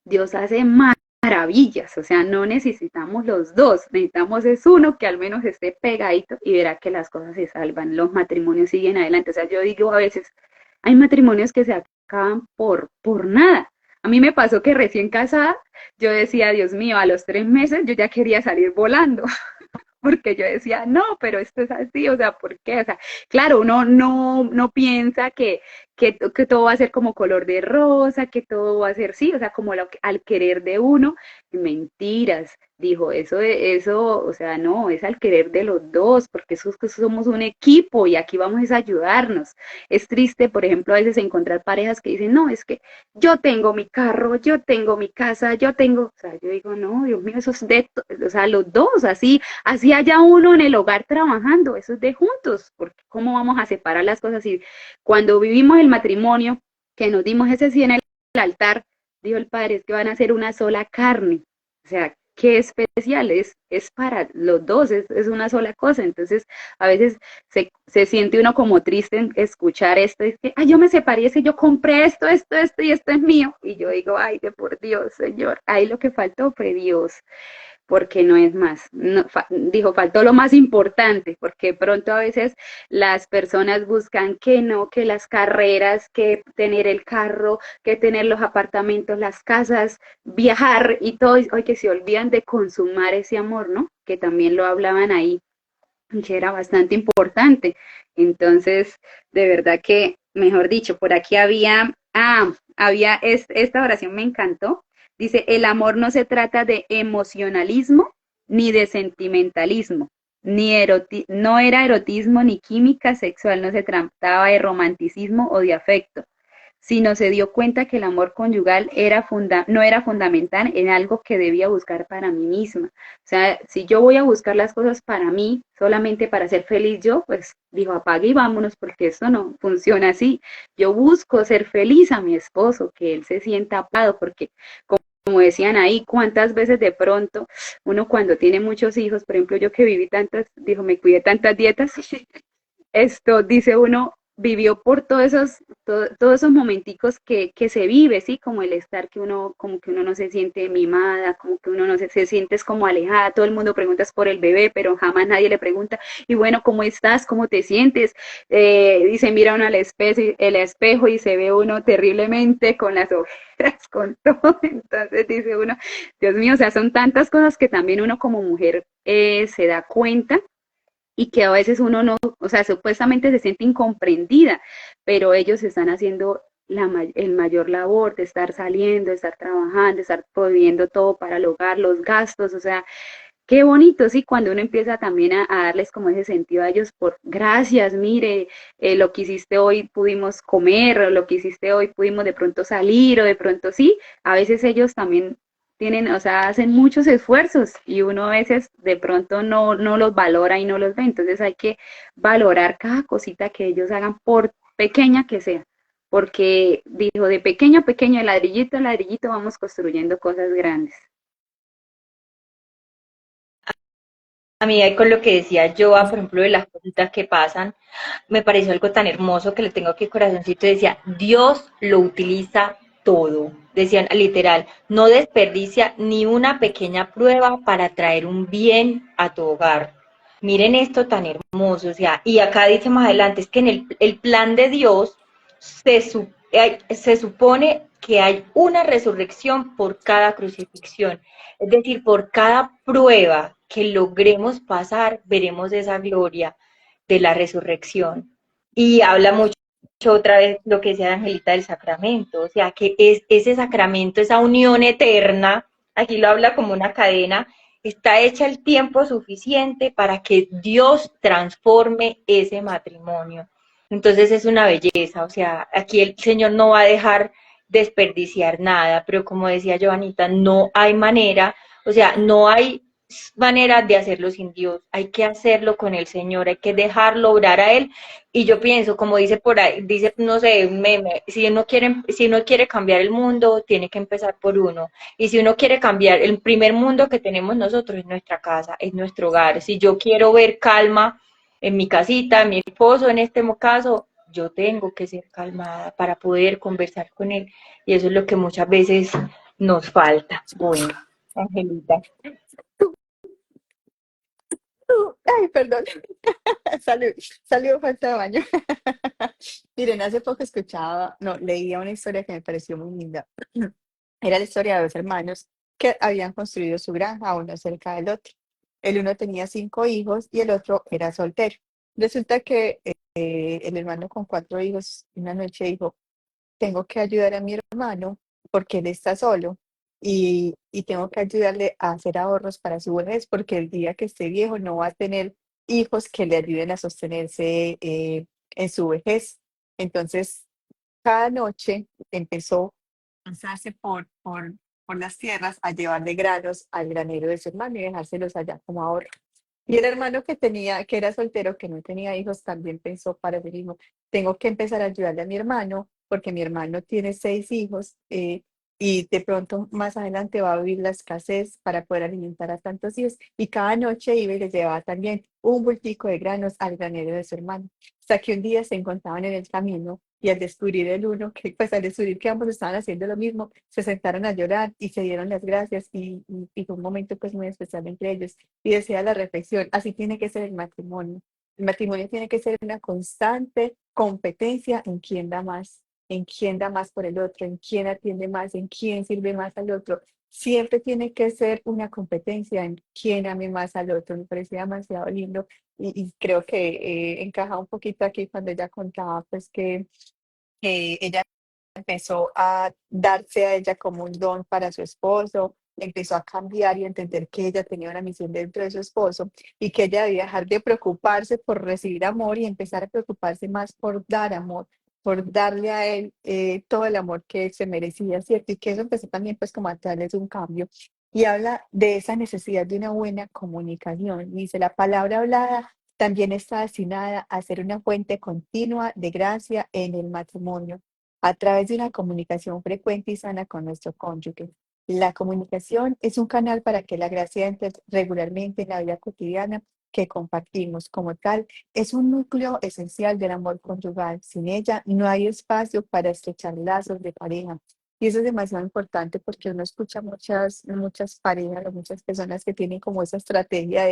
[SPEAKER 3] Dios hace maravillas, o sea, no necesitamos los dos, necesitamos es uno que al menos esté pegadito y verá que las cosas se salvan, los matrimonios siguen adelante. O sea, yo digo a veces, hay matrimonios que se acaban por nada. A mí me pasó que recién casada, yo decía, Dios mío, a los 3 meses yo ya quería salir volando porque yo decía, no, pero esto es así, o sea, ¿por qué? O sea, claro, uno no piensa que todo va a ser como color de rosa, que todo va a ser, sí, o sea, como al querer de uno, mentiras, dijo, eso, o sea, no, es al querer de los dos, porque somos un equipo y aquí vamos a ayudarnos. Es triste, por ejemplo, a veces encontrar parejas que dicen, no, es que yo tengo mi carro, yo tengo mi casa, yo tengo, o sea, yo digo, no, Dios mío, eso es o sea, los dos, así haya uno en el hogar trabajando, eso es de juntos, porque ¿cómo vamos a separar las cosas? Y cuando vivimos el matrimonio, que nos dimos ese sí en el altar, dijo el Padre, es que van a ser una sola carne, o sea, qué especial, es para los dos, es una sola cosa, entonces a veces se siente uno como triste en escuchar esto, es que, ay, yo me separé, es que yo compré esto y esto es mío, y yo digo, ay, de por Dios, Señor, ahí lo que faltó fue Dios, porque no es más. No, dijo, faltó lo más importante, porque pronto a veces las personas buscan que no, que las carreras, que tener el carro, que tener los apartamentos, las casas, viajar y todo, hoy que se olvidan de consumar ese amor, ¿no? Que también lo hablaban ahí, que era bastante importante. Entonces, de verdad que, mejor dicho, por aquí esta oración me encantó. Dice, el amor no se trata de emocionalismo ni de sentimentalismo. no era erotismo ni química sexual, no se trataba de romanticismo o de afecto, sino se dio cuenta que el amor conyugal no era fundamental en algo que debía buscar para mí misma. O sea, si yo voy a buscar las cosas para mí, solamente para ser feliz yo, pues dijo, apague y vámonos, porque esto no funciona así. Yo busco ser feliz a mi esposo, que él se sienta amado, porque como decían ahí, cuántas veces de pronto uno cuando tiene muchos hijos, por ejemplo, yo que viví tantas, dijo, me cuidé tantas dietas, esto dice uno, vivió por todos esos momenticos que se vive, ¿sí? Como el estar que uno, como que uno no se siente mimada, como que uno no se siente como alejada, todo el mundo pregunta por el bebé, pero jamás nadie le pregunta, y bueno, ¿cómo estás? ¿Cómo te sientes? Y se mira uno al el espejo y se ve uno terriblemente con las ojeras, con todo, entonces dice uno, Dios mío, o sea, son tantas cosas que también uno como mujer se da cuenta y que a veces uno no, o sea, supuestamente se siente incomprendida, pero ellos están haciendo el mayor labor de estar saliendo, de estar trabajando, de estar proveyendo todo para el hogar, los gastos, o sea, qué bonito, sí, cuando uno empieza también a darles como ese sentido a ellos por gracias, mire, lo que hiciste hoy pudimos comer, o lo que hiciste hoy pudimos de pronto salir, o de pronto sí, a veces ellos también tienen, o sea, hacen muchos esfuerzos y uno a veces de pronto no los valora y no los ve, entonces hay que valorar cada cosita que ellos hagan por pequeña que sea, porque dijo, de pequeño a pequeño, de ladrillito a ladrillito vamos construyendo cosas grandes.
[SPEAKER 2] A mí con lo que decía Joa, por ejemplo, de las cositas que pasan, me pareció algo tan hermoso que le tengo aquí corazoncito. Decía, Dios lo utiliza todo. Decían literal, no desperdicia ni una pequeña prueba para traer un bien a tu hogar. Miren esto tan hermoso, o sea, y acá dice más adelante, es que en el plan de Dios se supone que hay una resurrección por cada crucifixión. Es decir, por cada prueba que logremos pasar, veremos esa gloria de la resurrección. Y habla mucho otra vez lo que decía Angelita del sacramento, o sea, que es ese sacramento, esa unión eterna, aquí lo habla como una cadena, está hecha el tiempo suficiente para que Dios transforme ese matrimonio. Entonces es una belleza, o sea, aquí el Señor no va a dejar desperdiciar nada, pero como decía Joanita, no hay manera, o sea, no hay manera de hacerlo sin Dios, hay que hacerlo con el Señor, hay que dejarlo obrar a Él, y yo pienso, como dice por ahí, dice, no sé, un meme, si uno quiere cambiar el mundo, tiene que empezar por uno, y si uno quiere cambiar, el primer mundo que tenemos nosotros es nuestra casa, es nuestro hogar, si yo quiero ver calma en mi casita, en mi esposo en este caso, yo tengo que ser calmada para poder conversar con él. Y eso es lo que muchas veces nos falta. Bueno, Angelita.
[SPEAKER 1] Ay, perdón. Salud, salud, falta de baño. Miren, hace poco escuchaba, no, leía una historia que me pareció muy linda. Era la historia de dos hermanos que habían construido su granja uno cerca del otro. El uno tenía 5 hijos y el otro era soltero. Resulta que el hermano con 4 hijos una noche dijo, tengo que ayudar a mi hermano porque él está solo y tengo que ayudarle a hacer ahorros para su vejez porque el día que esté viejo no va a tener hijos que le ayuden a sostenerse en su vejez. Entonces, cada noche empezó a pasarse por las tierras a llevarle granos al granero de su hermano y dejárselos allá como ahorro. Y el hermano que era soltero, que no tenía hijos, también pensó para sí mismo, tengo que empezar a ayudarle a mi hermano, porque mi hermano tiene 6 hijos, y de pronto más adelante va a vivir la escasez para poder alimentar a tantos hijos. Y cada noche iba y le llevaba también un bultico de granos al granero de su hermano. Hasta que un día se encontraban en el camino y al descubrir el uno, que pues al descubrir que ambos estaban haciendo lo mismo, se sentaron a llorar y se dieron las gracias y fue un momento pues muy especial entre ellos. Y decía la reflexión, así tiene que ser el matrimonio. El matrimonio tiene que ser una constante competencia en quién da más por el otro, en quién atiende más, en quién sirve más al otro. Siempre tiene que ser una competencia en quién ame más al otro. Me parecía demasiado lindo y creo que encaja un poquito aquí cuando ella contaba pues que ella empezó a darse a ella como un don para su esposo, empezó a cambiar y a entender que ella tenía una misión dentro de su esposo y que ella debía dejar de preocuparse por recibir amor y empezar a preocuparse más por dar amor, por darle a él todo el amor que él se merecía, ¿cierto? Y que eso empezó también pues como a darles un cambio. Y habla de esa necesidad de una buena comunicación. Dice, la palabra hablada también está destinada a ser una fuente continua de gracia en el matrimonio, a través de una comunicación frecuente y sana con nuestro cónyuge. La comunicación es un canal para que la gracia entre regularmente en la vida cotidiana que compartimos. Como tal, es un núcleo esencial del amor conyugal. Sin ella no hay espacio para estrechar lazos de pareja. Y eso es demasiado importante porque uno escucha muchas parejas o muchas personas que tienen como esa estrategia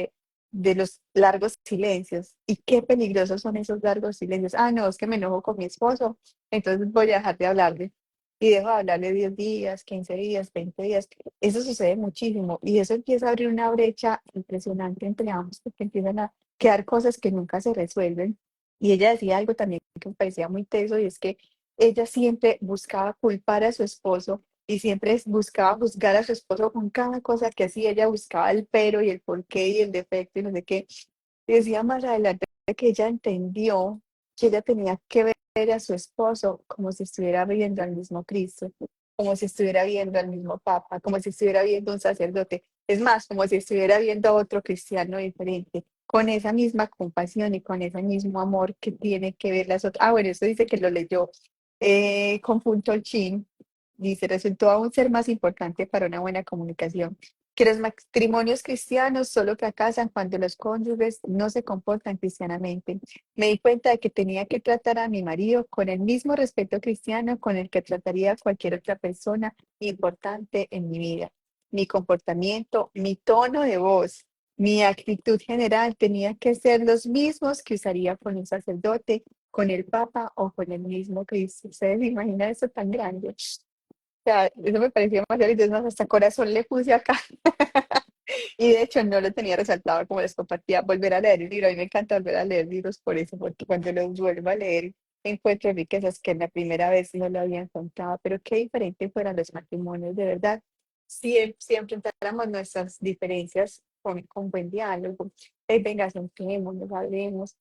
[SPEAKER 1] de los largos silencios. Y qué peligrosos son esos largos silencios. Ah, no, es que me enojo con mi esposo, entonces voy a dejar de hablarle. Y dejo de hablarle 10 días, 15 días, 20 días. Eso sucede muchísimo. Y eso empieza a abrir una brecha impresionante entre ambos, porque empiezan a quedar cosas que nunca se resuelven. Y ella decía algo también que me parecía muy teso, y es que ella siempre buscaba culpar a su esposo y siempre buscaba juzgar a su esposo con cada cosa que hacía. Ella buscaba el pero y el porqué y el defecto y no sé qué. Y decía más adelante que ella entendió que ella tenía que ver a su esposo como si estuviera viendo al mismo Cristo, como si estuviera viendo al mismo Papa, como si estuviera viendo un sacerdote. Es más, como si estuviera viendo a otro cristiano diferente, con esa misma compasión y con ese mismo amor que tiene que ver las otras. Ah, bueno, eso dice que lo leyó con punto chin. Dice, resultó aún ser más importante para una buena comunicación que los matrimonios cristianos solo fracasan cuando los cónyuges no se comportan cristianamente. Me di cuenta de que tenía que tratar a mi marido con el mismo respeto cristiano con el que trataría a cualquier otra persona importante en mi vida. Mi comportamiento, mi tono de voz, mi actitud general tenía que ser los mismos que usaría con un sacerdote, con el Papa o con el mismo Cristo. ¿Ustedes se imaginan eso tan grande? Sea, eso me parecía demasiado, y entonces hasta corazón le puse acá. Y de hecho no lo tenía resaltado como les compartía, volver a leer el libro. A mí me encanta volver a leer libros por eso, porque cuando los vuelvo a leer encuentro riquezas que en la primera vez no lo había encontrado. Pero qué diferente fueran los matrimonios, de verdad. Si enfrentáramos nuestras diferencias con buen diálogo, venga, sentémonos, hablemos.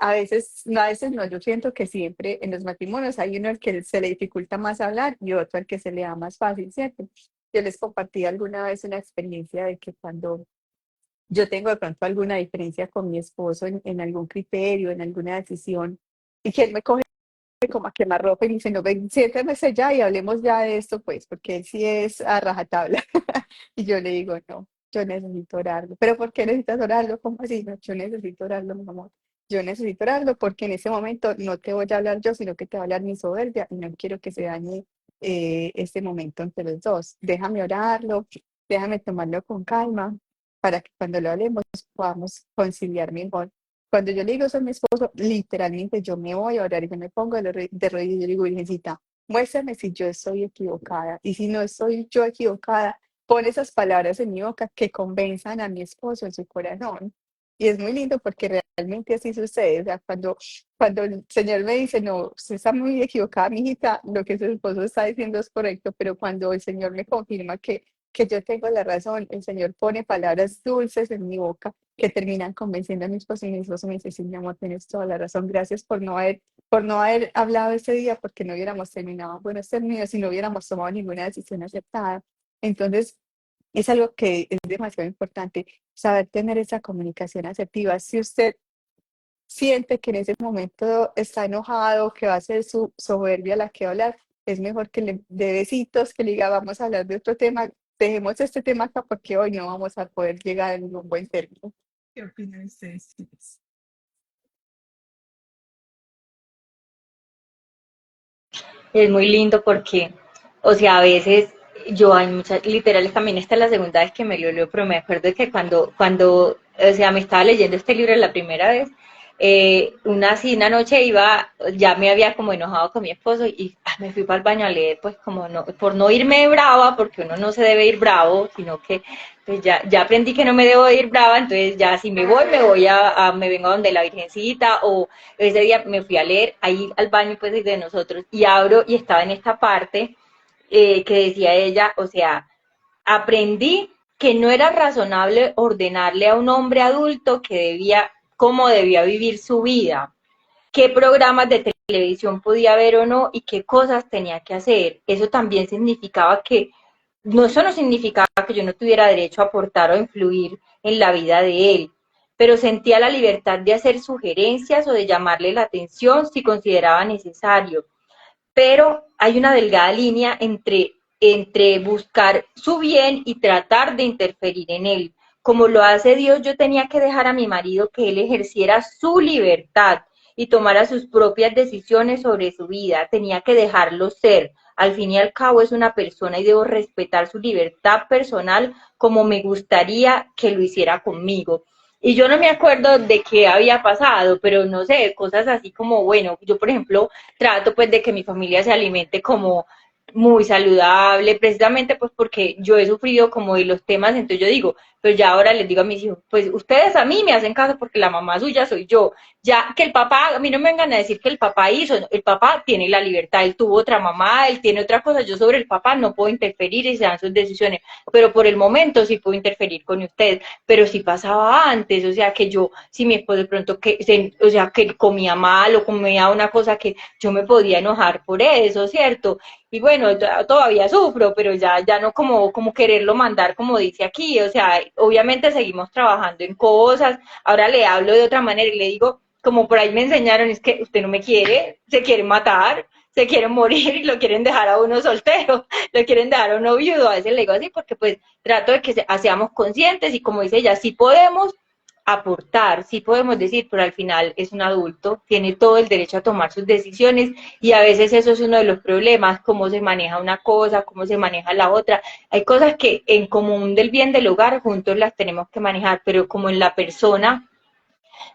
[SPEAKER 1] A veces no, yo siento que siempre en los matrimonios hay uno al que se le dificulta más hablar y otro al que se le da más fácil, ¿cierto? Yo les compartí alguna vez una experiencia de que cuando yo tengo de pronto alguna diferencia con mi esposo en algún criterio, en alguna decisión, y que él me coge como a quemarropa y me dice, no, ven, siéntense ya y hablemos ya de esto, pues, porque él sí es a rajatabla. Y yo le digo, no, yo necesito orarlo. ¿Pero por qué necesitas orarlo? ¿Cómo así? No, yo necesito orarlo, mi amor. Yo necesito orarlo porque en ese momento no te voy a hablar yo, sino que te va a hablar mi soberbia y no quiero que se dañe este momento entre los dos. Déjame orarlo, déjame tomarlo con calma para que cuando lo hablemos podamos conciliar mejor. Cuando yo le digo eso a mi esposo, literalmente yo me voy a orar y yo me pongo de rodillas y yo le digo, Virgencita, muéstrame si yo estoy equivocada. Y si no estoy yo equivocada, pon esas palabras en mi boca que convenzan a mi esposo en su corazón. Y es muy lindo porque realmente así sucede. O sea, cuando el Señor me dice, no, usted está muy equivocada, mi hijita, lo que su esposo está diciendo es correcto, pero cuando el Señor me confirma que yo tengo la razón, el Señor pone palabras dulces en mi boca que terminan convenciendo a mi esposo y mi esposo me dice, sí, mi amor, tienes toda la razón, gracias por no haber hablado ese día porque no hubiéramos terminado buenos términos y no hubiéramos tomado ninguna decisión aceptada. Entonces, es algo que es demasiado importante, saber tener esa comunicación asertiva. Si usted siente que en ese momento está enojado, que va a ser su soberbia la que va a hablar, es mejor que le dé besitos, que le diga, vamos a hablar de otro tema, dejemos este tema acá porque hoy no vamos a poder llegar a ningún buen término. ¿Qué opinan ustedes, chicos?
[SPEAKER 2] Es muy lindo porque, o sea, a veces yo hay muchas, literales también esta es la segunda vez que me lo leo, pero me acuerdo que o sea, me estaba leyendo este libro la primera vez, una noche iba, ya me había como enojado con mi esposo y me fui para el baño a leer, pues como no, por no irme brava, porque uno no se debe ir bravo, sino que pues ya aprendí que no me debo ir brava, entonces ya si me voy me vengo a donde la Virgencita o ese día me fui a leer ahí al baño pues de nosotros y abro y estaba en esta parte que decía ella, o sea, aprendí que no era razonable ordenarle a un hombre adulto cómo debía vivir su vida, qué programas de televisión podía ver o no y qué cosas tenía que hacer. Eso también significaba que, no, eso no significaba que yo no tuviera derecho a aportar o influir en la vida de él, pero sentía la libertad de hacer sugerencias o de llamarle la atención si consideraba necesario. Pero hay una delgada línea entre buscar su bien y tratar de interferir en él. Como lo hace Dios, yo tenía que dejar a mi marido que él ejerciera su libertad y tomara sus propias decisiones sobre su vida. Tenía que dejarlo ser. Al fin y al cabo es una persona y debo respetar su libertad personal como me gustaría que lo hiciera conmigo. Y yo no me acuerdo de qué había pasado, pero no sé, cosas así como, bueno, yo por ejemplo trato pues de que mi familia se alimente como muy saludable, precisamente pues porque yo he sufrido como de los temas, entonces yo digo, pero ya ahora les digo a mis hijos, pues ustedes a mí me hacen caso porque la mamá suya soy yo, ya que el papá, a mí no me vengan a decir que el papá hizo, no, el papá tiene la libertad, él tuvo otra mamá, él tiene otra cosa, yo sobre el papá no puedo interferir y se dan sus decisiones, pero por el momento sí puedo interferir con ustedes, pero sí pasaba antes, o sea que yo, si mi esposo de pronto o sea que comía mal o comía una cosa que yo me podía enojar por eso, ¿cierto? Y bueno, todavía sufro, pero ya no como quererlo mandar como dice aquí, o sea, obviamente seguimos trabajando en cosas, ahora le hablo de otra manera y le digo, como por ahí me enseñaron, es que usted no me quiere, se quiere matar, se quiere morir y lo quieren dejar a uno soltero, lo quieren dejar a uno viudo, a veces le digo así porque pues trato de que seamos conscientes y como dice ella, sí podemos aportar, sí podemos decir, pero al final es un adulto, tiene todo el derecho a tomar sus decisiones y a veces eso es uno de los problemas, cómo se maneja una cosa, cómo se maneja la otra. Hay cosas que en común del bien del hogar juntos las tenemos que manejar, pero como en la persona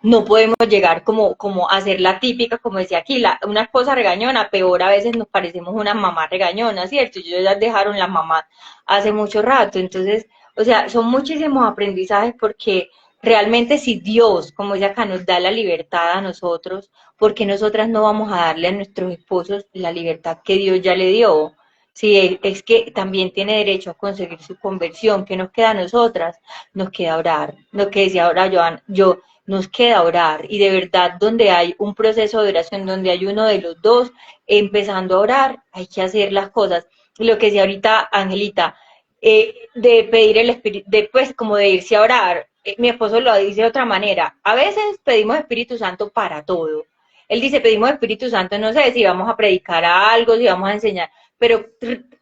[SPEAKER 2] no podemos llegar como a ser la típica, como decía aquí, una esposa regañona, peor a veces nos parecemos unas mamás regañonas, ¿cierto? Ellos ya dejaron las mamás hace mucho rato, entonces, o sea, son muchísimos aprendizajes porque realmente si Dios, como dice acá, nos da la libertad a nosotros, porque nosotras no vamos a darle a nuestros esposos la libertad que Dios ya le dio? Si es que también tiene derecho a conseguir su conversión, ¿qué nos queda a nosotras? Nos queda orar, lo que decía ahora Joan, yo nos queda orar y de verdad donde hay un proceso de oración, donde hay uno de los dos empezando a orar, hay que hacer las cosas. Lo que decía ahorita Angelita, de pedir el espíritu, después como de irse a orar, mi esposo lo dice de otra manera, a veces pedimos Espíritu Santo para todo. Él dice, pedimos Espíritu Santo, no sé si vamos a predicar algo, si vamos a enseñar, pero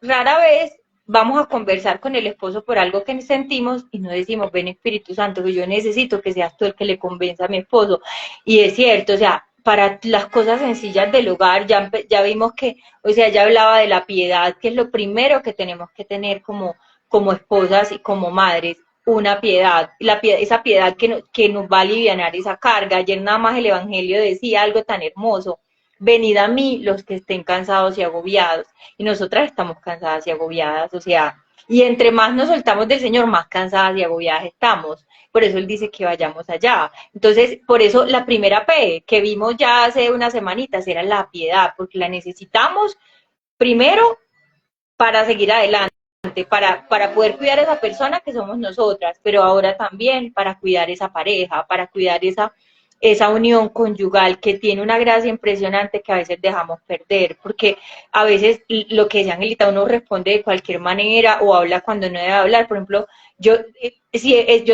[SPEAKER 2] rara vez vamos a conversar con el esposo por algo que sentimos y no decimos, ven Espíritu Santo, que yo necesito que seas tú el que le convenza a mi esposo. Y es cierto, o sea, para las cosas sencillas del hogar, ya vimos que, o sea, ya hablaba de la piedad, que es lo primero que tenemos que tener como esposas y como madres, una piedad, esa piedad que nos va a aliviar esa carga. Ayer nada más el Evangelio decía algo tan hermoso, venid a mí los que estén cansados y agobiados, y nosotras estamos cansadas y agobiadas, o sea, y entre más nos soltamos del Señor, más cansadas y agobiadas estamos. Por eso Él dice que vayamos allá. Entonces, por eso la primera P que vimos ya hace unas semanitas era la piedad, porque la necesitamos primero para seguir adelante, para poder cuidar a esa persona que somos nosotras, pero ahora también para cuidar esa pareja, para cuidar esa unión conyugal que tiene una gracia impresionante que a veces dejamos perder, porque a veces lo que decía Angelita, uno responde de cualquier manera o habla cuando no debe hablar. Por ejemplo, yo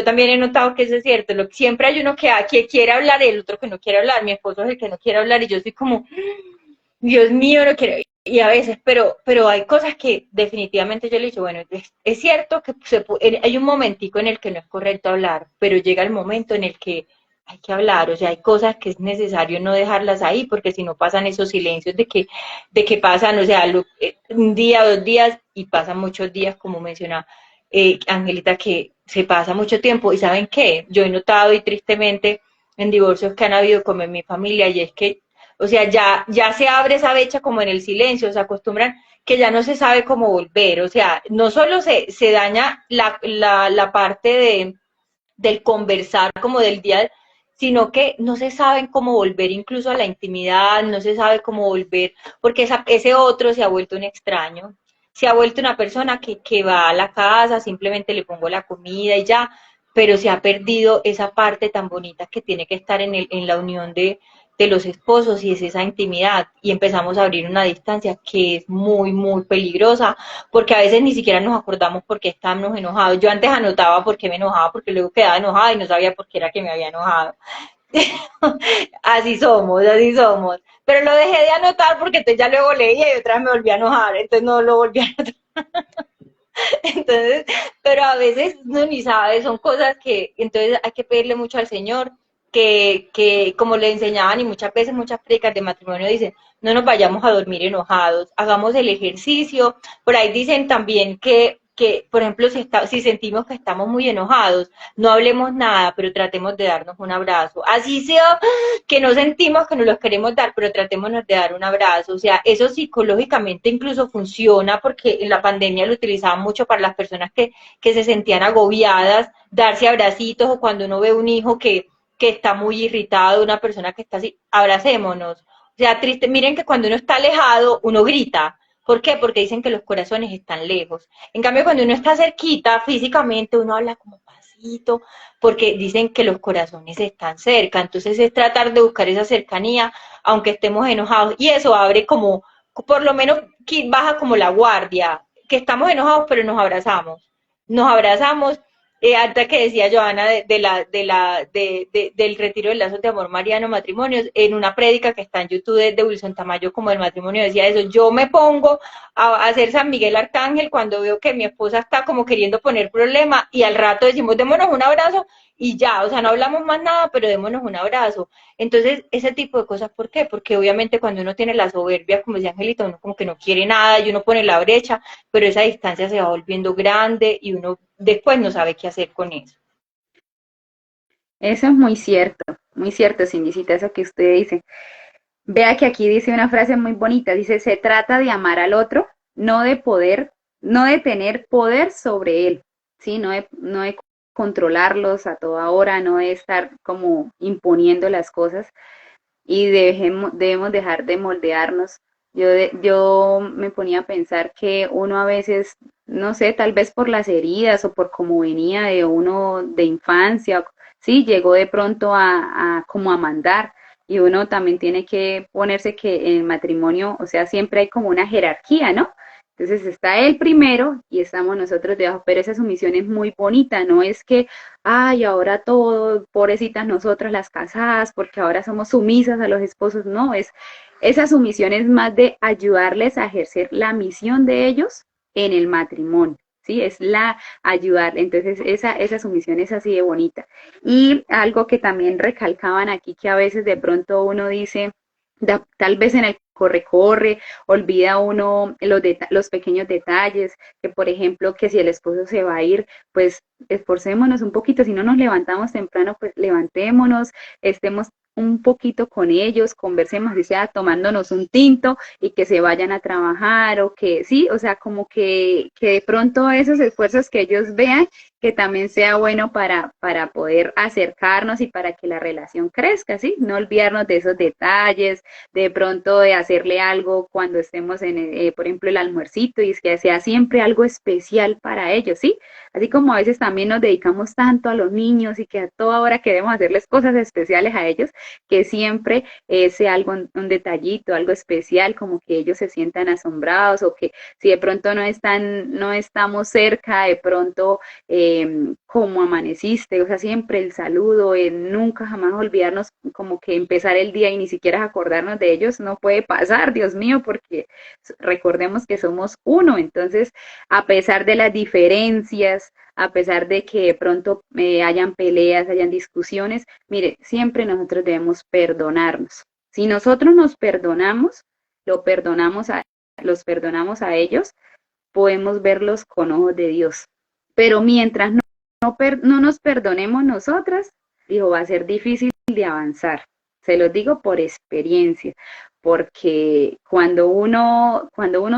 [SPEAKER 2] también he notado que eso es cierto, siempre hay uno que quiere hablar y el otro que no quiere hablar, mi esposo es el que no quiere hablar y yo soy como, Dios mío, no quiero. Y a veces, pero hay cosas que definitivamente yo le digo, bueno, es cierto que hay un momentico en el que no es correcto hablar, pero llega el momento en el que hay que hablar, o sea, hay cosas que es necesario no dejarlas ahí, porque si no pasan esos silencios de que pasan, o sea, un día, 2 días, y pasan muchos días, como menciona Angelita, que se pasa mucho tiempo, y ¿saben qué? Yo he notado, y tristemente, en divorcios que han habido como en mi familia, y es que o sea, ya se abre esa brecha como en el silencio, se acostumbran que ya no se sabe cómo volver, o sea, no solo se daña la parte del conversar como del día, sino que no se saben cómo volver incluso a la intimidad, no se sabe cómo volver, porque ese otro se ha vuelto un extraño, se ha vuelto una persona que va a la casa, simplemente le pongo la comida y ya, pero se ha perdido esa parte tan bonita que tiene que estar en la unión de los esposos y es esa intimidad y empezamos a abrir una distancia que es muy, muy peligrosa porque a veces ni siquiera nos acordamos por qué estábamos enojados. Yo antes anotaba por qué me enojaba porque luego quedaba enojada y no sabía por qué era que me había enojado. Así somos, así somos. Pero lo dejé de anotar porque entonces ya luego leía y otra vez me volví a enojar, entonces no lo volví a anotar. Entonces, pero a veces no ni sabe, son cosas que entonces hay que pedirle mucho al Señor, que como le enseñaban y muchas veces muchas predicas de matrimonio dicen, no nos vayamos a dormir enojados, hagamos el ejercicio. Por ahí dicen también que por ejemplo, si sentimos que estamos muy enojados, no hablemos nada, pero tratemos de darnos un abrazo. Así sea que no sentimos que nos los queremos dar, pero tratémonos de dar un abrazo. O sea, eso psicológicamente incluso funciona porque en la pandemia lo utilizaban mucho para las personas que se sentían agobiadas, darse abracitos o cuando uno ve un hijo que está muy irritado, una persona que está así, abracémonos. O sea, triste, miren que cuando uno está alejado, uno grita. ¿Por qué? Porque dicen que los corazones están lejos. En cambio, cuando uno está cerquita, físicamente, uno habla como pasito, porque dicen que los corazones están cerca. Entonces es tratar de buscar esa cercanía, aunque estemos enojados. Y eso abre como, por lo menos baja como la guardia, que estamos enojados, pero nos abrazamos. Nos abrazamos. Hasta que decía Joana del retiro del Lazos de Amor Mariano Matrimonios, en una prédica que está en YouTube de Wilson Tamayo como el matrimonio, decía eso, yo me pongo a hacer San Miguel Arcángel cuando veo que mi esposa está como queriendo poner problema y al rato decimos, démonos un abrazo y ya, o sea, no hablamos más nada, pero démonos un abrazo. Entonces, ese tipo de cosas, ¿por qué? Porque obviamente cuando uno tiene la soberbia, como decía Angelita, uno como que no quiere nada y uno pone la brecha, pero esa distancia se va volviendo grande y uno después no sabe qué hacer con eso.
[SPEAKER 3] Eso es muy cierto, Cindicita, eso que usted dice. Vea que aquí dice una frase muy bonita, dice, se trata de amar al otro, no de poder, no de tener poder sobre él, ¿sí? No de controlarlos a toda hora, no de estar como imponiendo las cosas y debemos dejar de moldearnos. Yo me ponía a pensar que uno a veces, no sé, tal vez por las heridas o por cómo venía de uno de infancia, sí, llegó de pronto a como a mandar y uno también tiene que ponerse que en matrimonio, o sea, siempre hay como una jerarquía, ¿no? Entonces está él primero y estamos nosotros debajo, pero esa sumisión es muy bonita, no es que, ay, ahora todo, pobrecitas nosotras las casadas, porque ahora somos sumisas a los esposos, no, esa sumisión es más de ayudarles a ejercer la misión de ellos en el matrimonio, ¿sí? Es la ayudar, entonces esa sumisión es así de bonita. Y algo que también recalcaban aquí, que a veces de pronto uno dice, tal vez en el corre-corre, olvida uno los pequeños detalles, que por ejemplo, que si el esposo se va a ir, pues esforcémonos un poquito, si no nos levantamos temprano, pues levantémonos, estemos un poquito con ellos, conversemos, o sea, tomándonos un tinto y que se vayan a trabajar o que sí, o sea, como que de pronto esos esfuerzos que ellos vean, que también sea bueno para poder acercarnos y para que la relación crezca, ¿sí? No olvidarnos de esos detalles, de pronto de hacerle algo cuando estemos en, por ejemplo, el almuercito y es que sea siempre algo especial para ellos, ¿sí? Así como a veces también nos dedicamos tanto a los niños y que a toda hora queremos hacerles cosas especiales a ellos, que siempre sea algo, un detallito, algo especial, como que ellos se sientan asombrados o que si de pronto no estamos cerca, de pronto cómo amaneciste, o sea, siempre el saludo, nunca jamás olvidarnos como que empezar el día y ni siquiera acordarnos de ellos, no puede pasar, Dios mío, porque recordemos que somos uno, entonces, a pesar de las diferencias, a pesar de que de pronto hayan peleas, hayan discusiones, mire, siempre nosotros debemos perdonarnos. Si nosotros nos perdonamos, lo perdonamos a, los perdonamos a ellos, podemos verlos con ojos de Dios. Pero mientras no nos perdonemos nosotras, dijo, va a ser difícil de avanzar. Se los digo por experiencia, porque cuando uno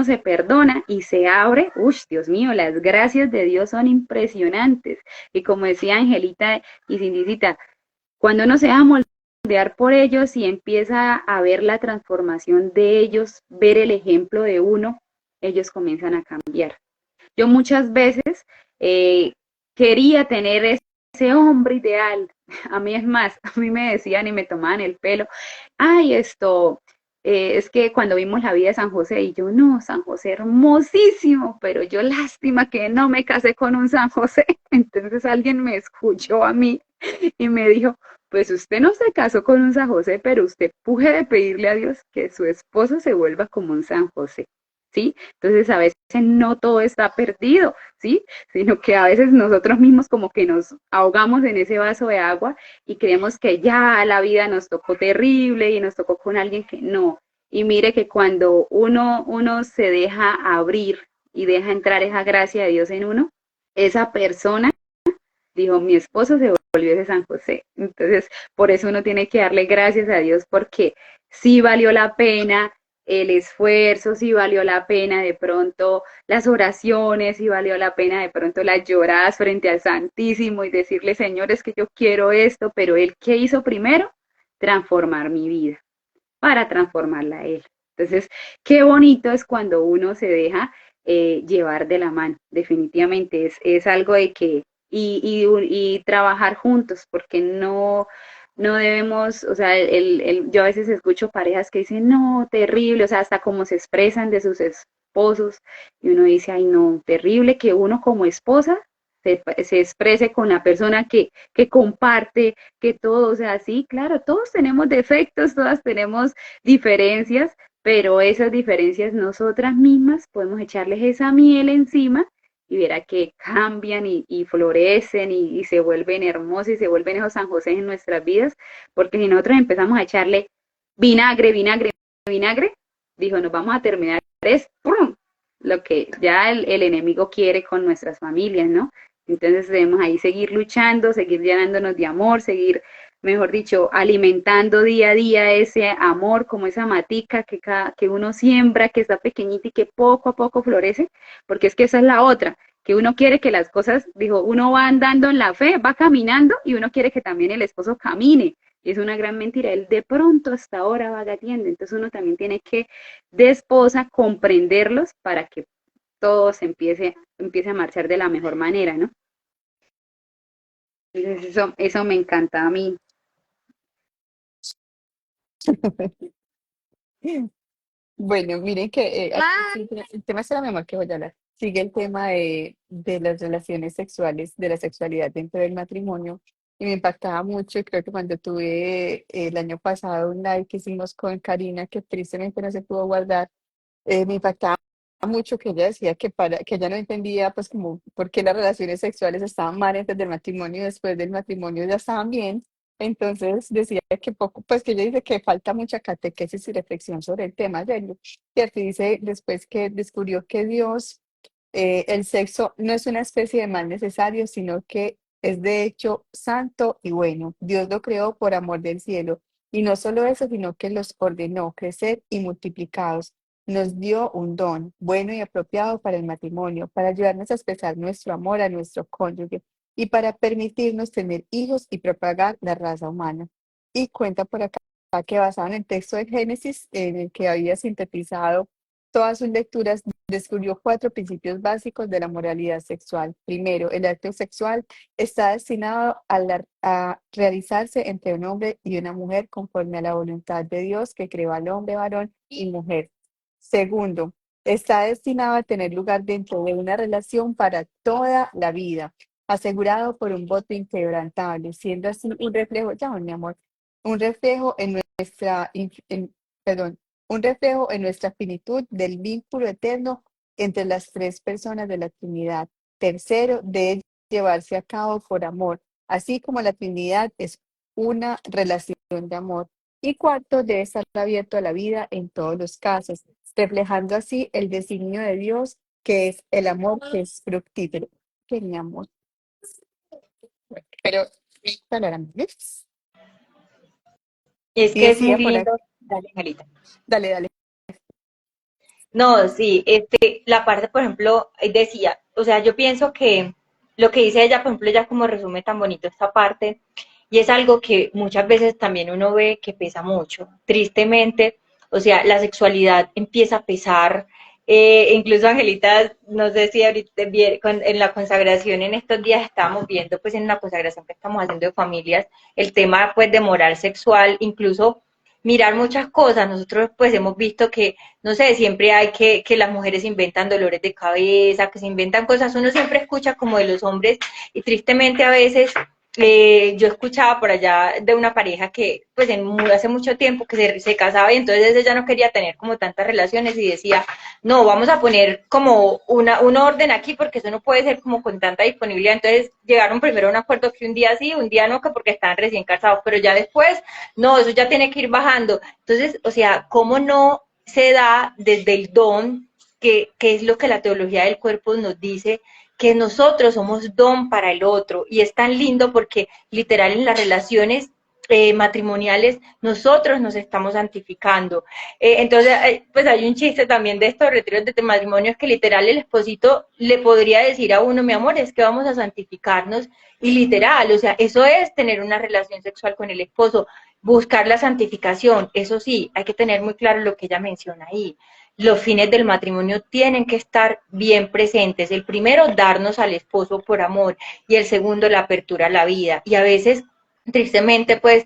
[SPEAKER 3] se perdona y se abre, uy, Dios mío, las gracias de Dios son impresionantes. Y como decía Angelita y Cindicita, cuando uno se deja moldear por ellos y empieza a ver la transformación de ellos, ver el ejemplo de uno, ellos comienzan a cambiar. Yo muchas veces eh, quería tener ese hombre ideal. A mí es más, a mí me decían y me tomaban el pelo, ay, es que cuando vimos la vida de San José, y yo, no, San José hermosísimo, pero yo lástima que no me casé con un San José. Entonces alguien me escuchó a mí y me dijo, pues usted no se casó con un San José, pero usted puede pedirle a Dios que su esposo se vuelva como un San José, ¿sí? Entonces a veces no todo está perdido, ¿sí? Sino que a veces nosotros mismos como que nos ahogamos en ese vaso de agua y creemos que ya la vida nos tocó terrible y nos tocó con alguien que no. Y mire que cuando uno se deja abrir y deja entrar esa gracia de Dios en uno, esa persona dijo, mi esposo se volvió de San José. Entonces, por eso uno tiene que darle gracias a Dios porque sí valió la pena el esfuerzo, sí valió la pena de pronto las oraciones, sí valió la pena de pronto las lloradas frente al Santísimo y decirle, Señor, es que yo quiero esto, pero Él, ¿qué hizo primero? Transformar mi vida para transformarla a Él. Entonces, qué bonito es cuando uno se deja llevar de la mano, definitivamente es algo de que, y trabajar juntos, porque no debemos, o sea, yo a veces escucho parejas que dicen, no, terrible, o sea, hasta cómo se expresan de sus esposos, y uno dice, ay, no, terrible que uno como esposa se exprese con la persona que comparte, que todo, o sea, sí, claro, todos tenemos defectos, todas tenemos diferencias, pero esas diferencias nosotras mismas podemos echarles esa miel encima y verá que cambian y florecen y se vuelven hermosos y se vuelven esos San José en nuestras vidas, porque si nosotros empezamos a echarle vinagre, vinagre, vinagre, dijo, nos vamos a terminar, es ¡prum! Lo que ya el enemigo quiere con nuestras familias, ¿no? Entonces debemos ahí seguir luchando, seguir llenándonos de amor, seguir, mejor dicho, alimentando día a día ese amor como esa matica que uno siembra, que está pequeñita y que poco a poco florece, porque es que esa es la otra, que uno quiere que las cosas, dijo, uno va andando en la fe, va caminando y uno quiere que también el esposo camine. Y es una gran mentira, él de pronto hasta ahora va gatiendo, entonces uno también tiene que, de esposa, comprenderlos para que todo se empiece a marchar de la mejor manera, ¿no? Entonces eso me encanta a mí.
[SPEAKER 1] Bueno, miren que aquí sigue el tema será mi amor que voy a hablar. Sigue el tema de las relaciones sexuales, de la sexualidad dentro del matrimonio. Y me impactaba mucho, y creo que cuando tuve el año pasado un live que hicimos con Karina, que tristemente no se pudo guardar, me impactaba mucho que ella decía que ella no entendía pues como por qué las relaciones sexuales estaban mal antes del matrimonio y después del matrimonio ya estaban bien. Entonces decía que poco, pues que ella dice que falta mucha catequesis y reflexión sobre el tema de ello. Y así dice después que descubrió que Dios el sexo no es una especie de mal necesario, sino que es de hecho santo y bueno. Dios lo creó por amor del cielo. Y no solo eso, sino que los ordenó crecer y multiplicados. Nos dio un don bueno y apropiado para el matrimonio, para ayudarnos a expresar nuestro amor a nuestro cónyuge y para permitirnos tener hijos y propagar la raza humana. Y cuenta por acá que basado en el texto de Génesis, en el que había sintetizado todas sus lecturas, descubrió cuatro principios básicos de la moralidad sexual. Primero, el acto sexual está destinado a realizarse entre un hombre y una mujer conforme a la voluntad de Dios que creó al hombre, varón y mujer. Segundo, está destinado a tener lugar dentro de una relación para toda la vida, asegurado por un voto inquebrantable, siendo así un reflejo, ya, mi amor, un reflejo en perdón, un reflejo en nuestra finitud del vínculo eterno entre las tres personas de la Trinidad. Tercero, de llevarse a cabo por amor, así como la Trinidad es una relación de amor. Y cuarto, debe estar abierto a la vida en todos los casos, reflejando así el designio de Dios, que es el amor que es fructífero. Que mi amor. Pero, ¿ves?
[SPEAKER 2] Es
[SPEAKER 1] Y
[SPEAKER 2] que es muy
[SPEAKER 1] decía por
[SPEAKER 2] lindo.
[SPEAKER 1] aquí,
[SPEAKER 2] Dale, Angelita.
[SPEAKER 1] dale, dale.
[SPEAKER 2] No, sí, la parte, por ejemplo, decía, o sea, yo pienso que lo que dice ella, por ejemplo, ella como resume tan bonito esta parte, y es algo que muchas veces también uno ve que pesa mucho, tristemente, o sea, la sexualidad empieza a pesar Incluso Angelita, no sé si ahorita en la consagración en estos días estábamos viendo, pues en la consagración que estamos haciendo de familias, el tema pues de moral sexual, incluso mirar muchas cosas. Nosotros pues hemos visto que, no sé, siempre hay que las mujeres inventan dolores de cabeza, que se inventan cosas, uno siempre escucha como de los hombres y tristemente a veces yo escuchaba por allá de una pareja que pues hace mucho tiempo que se casaba y entonces ella no quería tener como tantas relaciones y decía, no, vamos a poner como un orden aquí porque eso no puede ser como con tanta disponibilidad. Entonces llegaron primero a un acuerdo que un día sí, un día no, que porque estaban recién casados, pero ya después, no, eso ya tiene que ir bajando. Entonces, o sea, ¿cómo no se da desde el don, que es lo que la teología del cuerpo nos dice, que nosotros somos don para el otro? Y es tan lindo porque literal en las relaciones matrimoniales nosotros nos estamos santificando. Entonces, pues hay un chiste también de estos retiros de matrimonio, es que literal el esposito le podría decir a uno, mi amor, es que vamos a santificarnos, y literal, o sea, eso es tener una relación sexual con el esposo, buscar la santificación. Eso sí, hay que tener muy claro lo que ella menciona ahí. Los fines del matrimonio tienen que estar bien presentes. El primero, darnos al esposo por amor, y el segundo, la apertura a la vida. Y a veces, tristemente, pues,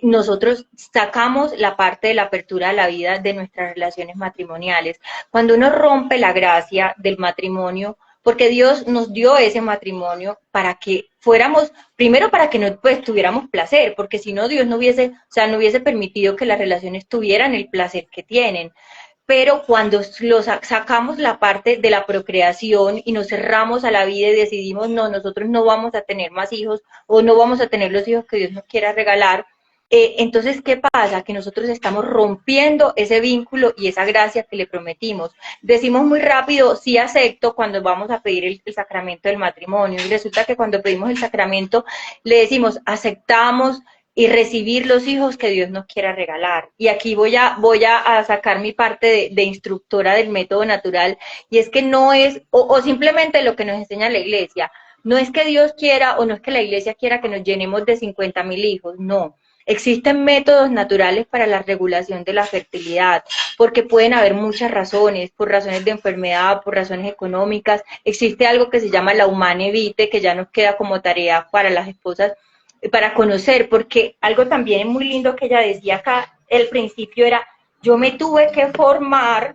[SPEAKER 2] nosotros sacamos la parte de la apertura a la vida de nuestras relaciones matrimoniales. Cuando uno rompe la gracia del matrimonio, porque Dios nos dio ese matrimonio para que fuéramos, primero para que no pues, tuviéramos placer, porque si no Dios no hubiese, o sea, no hubiese permitido que las relaciones tuvieran el placer que tienen. Pero cuando sacamos la parte de la procreación y nos cerramos a la vida y decidimos, no, nosotros no vamos a tener más hijos o no vamos a tener los hijos que Dios nos quiera regalar, entonces, ¿qué pasa? Que nosotros estamos rompiendo ese vínculo y esa gracia que le prometimos. Decimos muy rápido, sí acepto, cuando vamos a pedir el sacramento del matrimonio. Y resulta que cuando pedimos el sacramento, le decimos, aceptamos y recibir los hijos que Dios nos quiera regalar. Y aquí voy a sacar mi parte de instructora del método natural, y es que no es, o simplemente lo que nos enseña la iglesia, no es que Dios quiera o no es que la iglesia quiera que nos llenemos de 50.000 hijos, no. Existen métodos naturales para la regulación de la fertilidad, porque pueden haber muchas razones, por razones de enfermedad, por razones económicas. Existe algo que se llama la humane vitae, que ya nos queda como tarea para las esposas, para conocer, porque algo también muy lindo que ella decía acá, el principio era, yo me tuve que formar,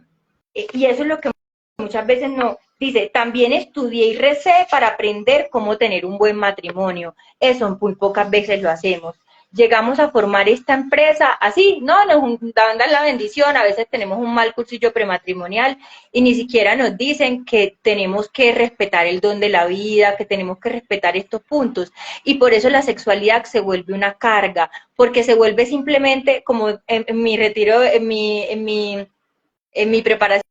[SPEAKER 2] y eso es lo que muchas veces no dice, también estudié y recé para aprender cómo tener un buen matrimonio. Eso muy pocas veces lo hacemos. Llegamos a formar esta empresa así, no, nos dan la bendición, a veces tenemos un mal cursillo prematrimonial y ni siquiera nos dicen que tenemos que respetar el don de la vida, que tenemos que respetar estos puntos. Y por eso la sexualidad se vuelve una carga, porque se vuelve simplemente como en mi retiro, en mi preparación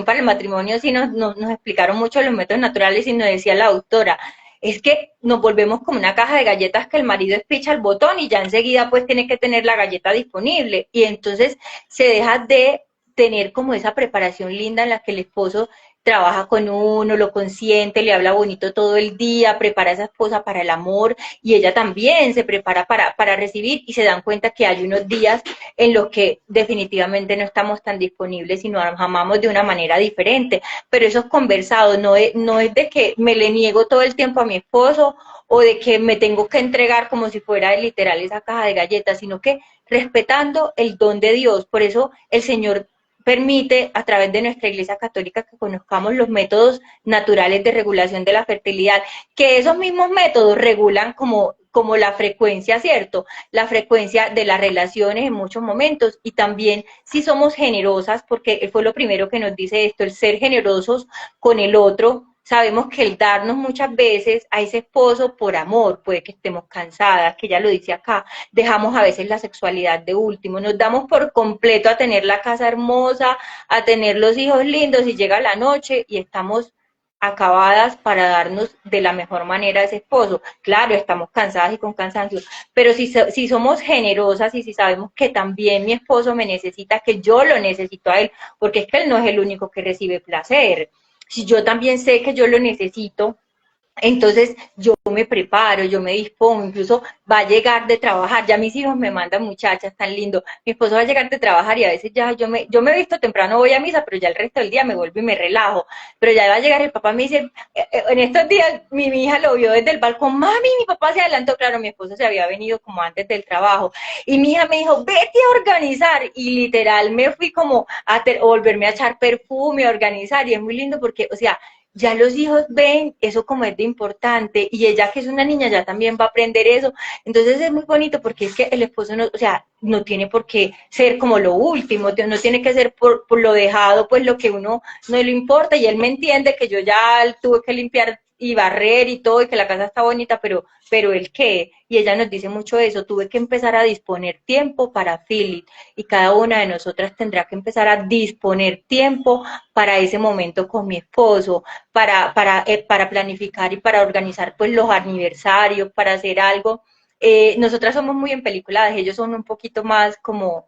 [SPEAKER 2] para el matrimonio, sí nos explicaron mucho los métodos naturales y nos decía la doctora, es que nos volvemos como una caja de galletas que el marido espicha el botón y ya enseguida pues tiene que tener la galleta disponible, y entonces se deja de tener como esa preparación linda en la que el esposo trabaja con uno, lo consiente, le habla bonito todo el día, prepara a esa esposa para el amor, y ella también se prepara para recibir, y se dan cuenta que hay unos días en los que definitivamente no estamos tan disponibles y nos amamos de una manera diferente. Pero eso es conversado, no es de que me le niego todo el tiempo a mi esposo o de que me tengo que entregar como si fuera literal esa caja de galletas, sino que respetando el don de Dios. Por eso el Señor permite a través de nuestra Iglesia Católica que conozcamos los métodos naturales de regulación de la fertilidad, que esos mismos métodos regulan como la frecuencia, ¿cierto? La frecuencia de las relaciones en muchos momentos, y también si somos generosas, porque fue lo primero que nos dice esto, el ser generosos con el otro. Sabemos que el darnos muchas veces a ese esposo por amor, puede que estemos cansadas, que ella lo dice acá, dejamos a veces la sexualidad de último, nos damos por completo a tener la casa hermosa, a tener los hijos lindos, y llega la noche y estamos acabadas para darnos de la mejor manera a ese esposo. Claro, estamos cansadas y con cansancio, pero si somos generosas y si sabemos que también mi esposo me necesita, que yo lo necesito a él, porque es que él no es el único que recibe placer. Si yo también sé que yo lo necesito, Entonces yo me preparo, yo me dispongo, incluso va a llegar de trabajar, ya mis hijos me mandan muchachas tan lindo, mi esposo va a llegar de trabajar y a veces ya yo me he visto temprano, voy a misa, pero ya el resto del día me vuelvo y me relajo, pero ya va a llegar el papá, me dice, en estos días mi hija lo vio desde el balcón, mami, mi papá se adelantó, claro, mi esposo se había venido como antes del trabajo, y mi hija me dijo, vete a organizar, y literal me fui como a volverme a echar perfume, a organizar, y es muy lindo porque, o sea, ya los hijos ven eso como es de importante y ella que es una niña ya también va a aprender eso. Entonces es muy bonito porque es que el esposo no, o sea, no tiene por qué ser como lo último, no tiene que ser por lo dejado, pues lo que uno no le importa y él me entiende que yo ya tuve que limpiar y barrer y todo y que la casa está bonita, pero él qué, y ella nos dice mucho eso, tuve que empezar a disponer tiempo para Philip y cada una de nosotras tendrá que empezar a disponer tiempo para ese momento con mi esposo, para planificar y para organizar pues los aniversarios, para hacer algo. Nosotras somos muy empeliculadas, ellos son un poquito más como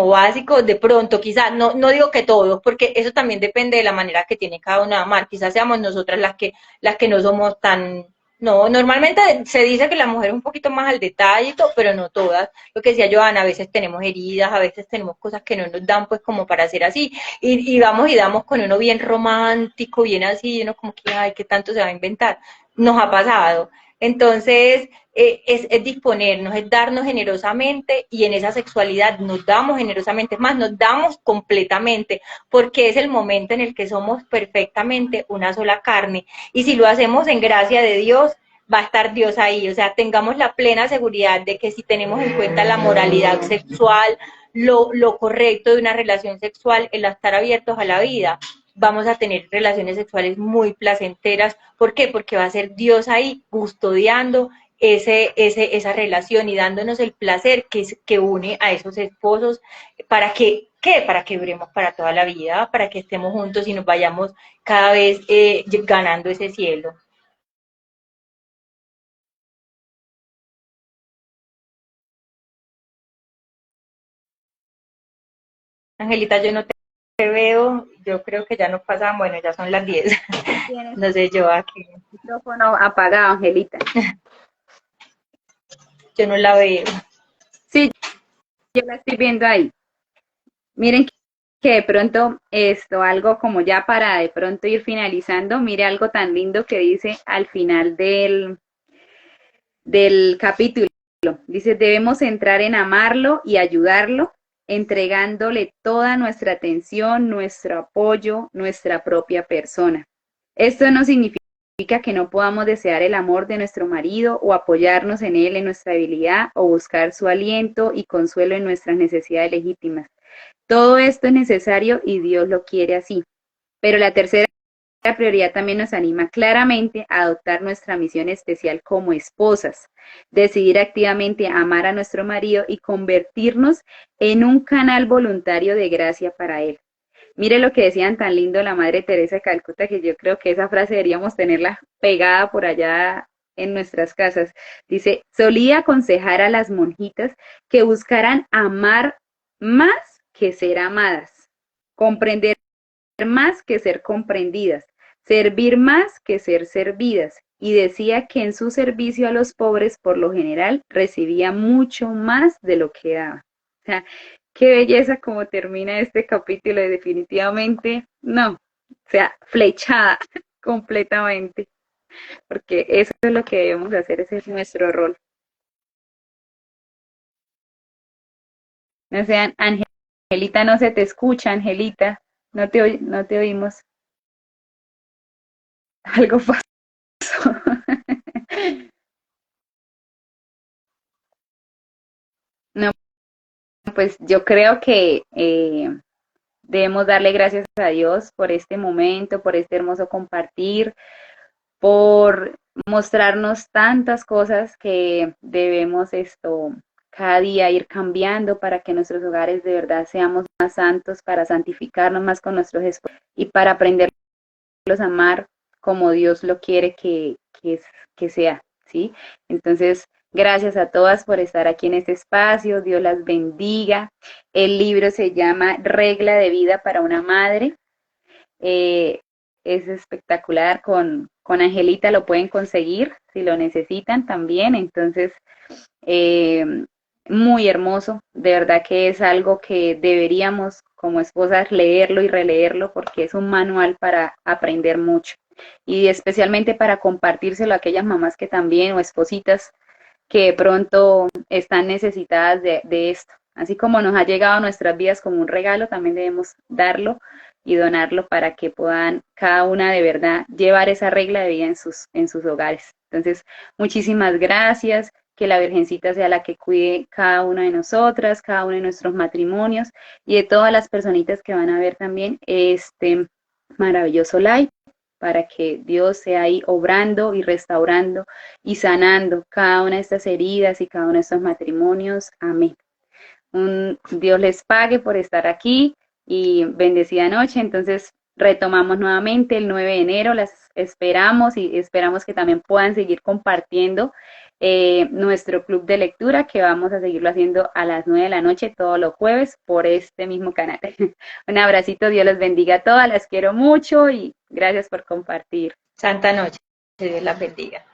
[SPEAKER 2] básicos, de pronto, quizás, no digo que todos, porque eso también depende de la manera que tiene cada una de amar, quizás seamos nosotras las que no somos tan, no, normalmente se dice que la mujer es un poquito más al detalle y todo, pero no todas. Lo que decía Joana, a veces tenemos heridas, a veces tenemos cosas que no nos dan pues como para hacer así. Y vamos y damos con uno bien romántico, bien así, y uno como que, ay, ¿qué tanto se va a inventar? Nos ha pasado. Entonces, es disponernos, es darnos generosamente y en esa sexualidad nos damos generosamente, es más, nos damos completamente, porque es el momento en el que somos perfectamente una sola carne. Y si lo hacemos en gracia de Dios, va a estar Dios ahí. O sea, tengamos la plena seguridad de que si tenemos en cuenta la moralidad sexual, lo correcto de una relación sexual, el estar abiertos a la vida, vamos a tener relaciones sexuales muy placenteras. ¿Por qué? Porque va a ser Dios ahí custodiando esa relación y dándonos el placer que une a esos esposos para que, ¿qué? Para que duremos para toda la vida, para que estemos juntos y nos vayamos cada vez ganando ese cielo. Angelita, yo no te veo, yo creo que ya nos pasan, bueno, ya son las 10.
[SPEAKER 3] Tienes
[SPEAKER 2] No sé, yo aquí,
[SPEAKER 3] el micrófono apagado, Angelita.
[SPEAKER 2] yo no la veo.
[SPEAKER 3] Sí, yo la estoy viendo ahí. Miren que de pronto esto, algo como ya para de pronto ir finalizando, mire algo tan lindo que dice al final del capítulo. Dice, debemos entrar en amarlo y ayudarlo, entregándole toda nuestra atención, nuestro apoyo, nuestra propia persona. Esto no significa que no podamos desear el amor de nuestro marido o apoyarnos en él en nuestra debilidad o buscar su aliento y consuelo en nuestras necesidades legítimas. Todo esto es necesario y Dios lo quiere así. Pero la tercera prioridad también nos anima claramente a adoptar nuestra misión especial como esposas, decidir activamente amar a nuestro marido y convertirnos en un canal voluntario de gracia para él. Mire lo que decían tan lindo la Madre Teresa de Calcuta, que yo creo que esa frase deberíamos tenerla pegada por allá en nuestras casas. Dice, solía aconsejar a las monjitas que buscaran amar más que ser amadas, comprender más que ser comprendidas, servir más que ser servidas, y decía que en su servicio a los pobres, por lo general, recibía mucho más de lo que daba. O sea, qué belleza como termina este capítulo, y definitivamente, no, o sea, flechada completamente, porque eso es lo que debemos hacer, ese es nuestro rol. No sean, Angelita, no se te escucha, Angelita, no te oímos. Algo pasó. No, pues yo creo que debemos darle gracias a Dios por este momento, por este hermoso compartir, por mostrarnos tantas cosas que debemos esto cada día ir cambiando para que nuestros hogares de verdad seamos más santos, para santificarnos más con nuestros esposos y para aprenderlos a amar como Dios lo quiere que sea, ¿sí? Entonces, gracias a todas por estar aquí en este espacio, Dios las bendiga. El libro se llama Regla de vida para una madre. es espectacular. Con Angelita lo pueden conseguir si lo necesitan también. Entonces, eh, muy hermoso. De verdad que es algo que deberíamos como esposas leerlo y releerlo porque es un manual para aprender mucho. Y especialmente para compartírselo a aquellas mamás que también o espositas que de pronto están necesitadas de esto. Así como nos ha llegado a nuestras vidas como un regalo, también debemos darlo y donarlo para que puedan cada una de verdad llevar esa regla de vida en sus hogares. Entonces, muchísimas gracias, que la Virgencita sea la que cuide cada una de nosotras, cada uno de nuestros matrimonios y de todas las personitas que van a ver también este maravilloso live para que Dios sea ahí obrando y restaurando y sanando cada una de estas heridas y cada uno de estos matrimonios. Amén. Dios les pague por estar aquí y bendecida noche. Entonces retomamos nuevamente el 9 de enero, las esperamos y esperamos que también puedan seguir compartiendo nuestro club de lectura que vamos a seguirlo haciendo a las 9 de la noche todos los jueves por este mismo canal. Un abracito, Dios los bendiga a todas, las quiero mucho y gracias por compartir.
[SPEAKER 2] Santa noche, Dios la bendiga.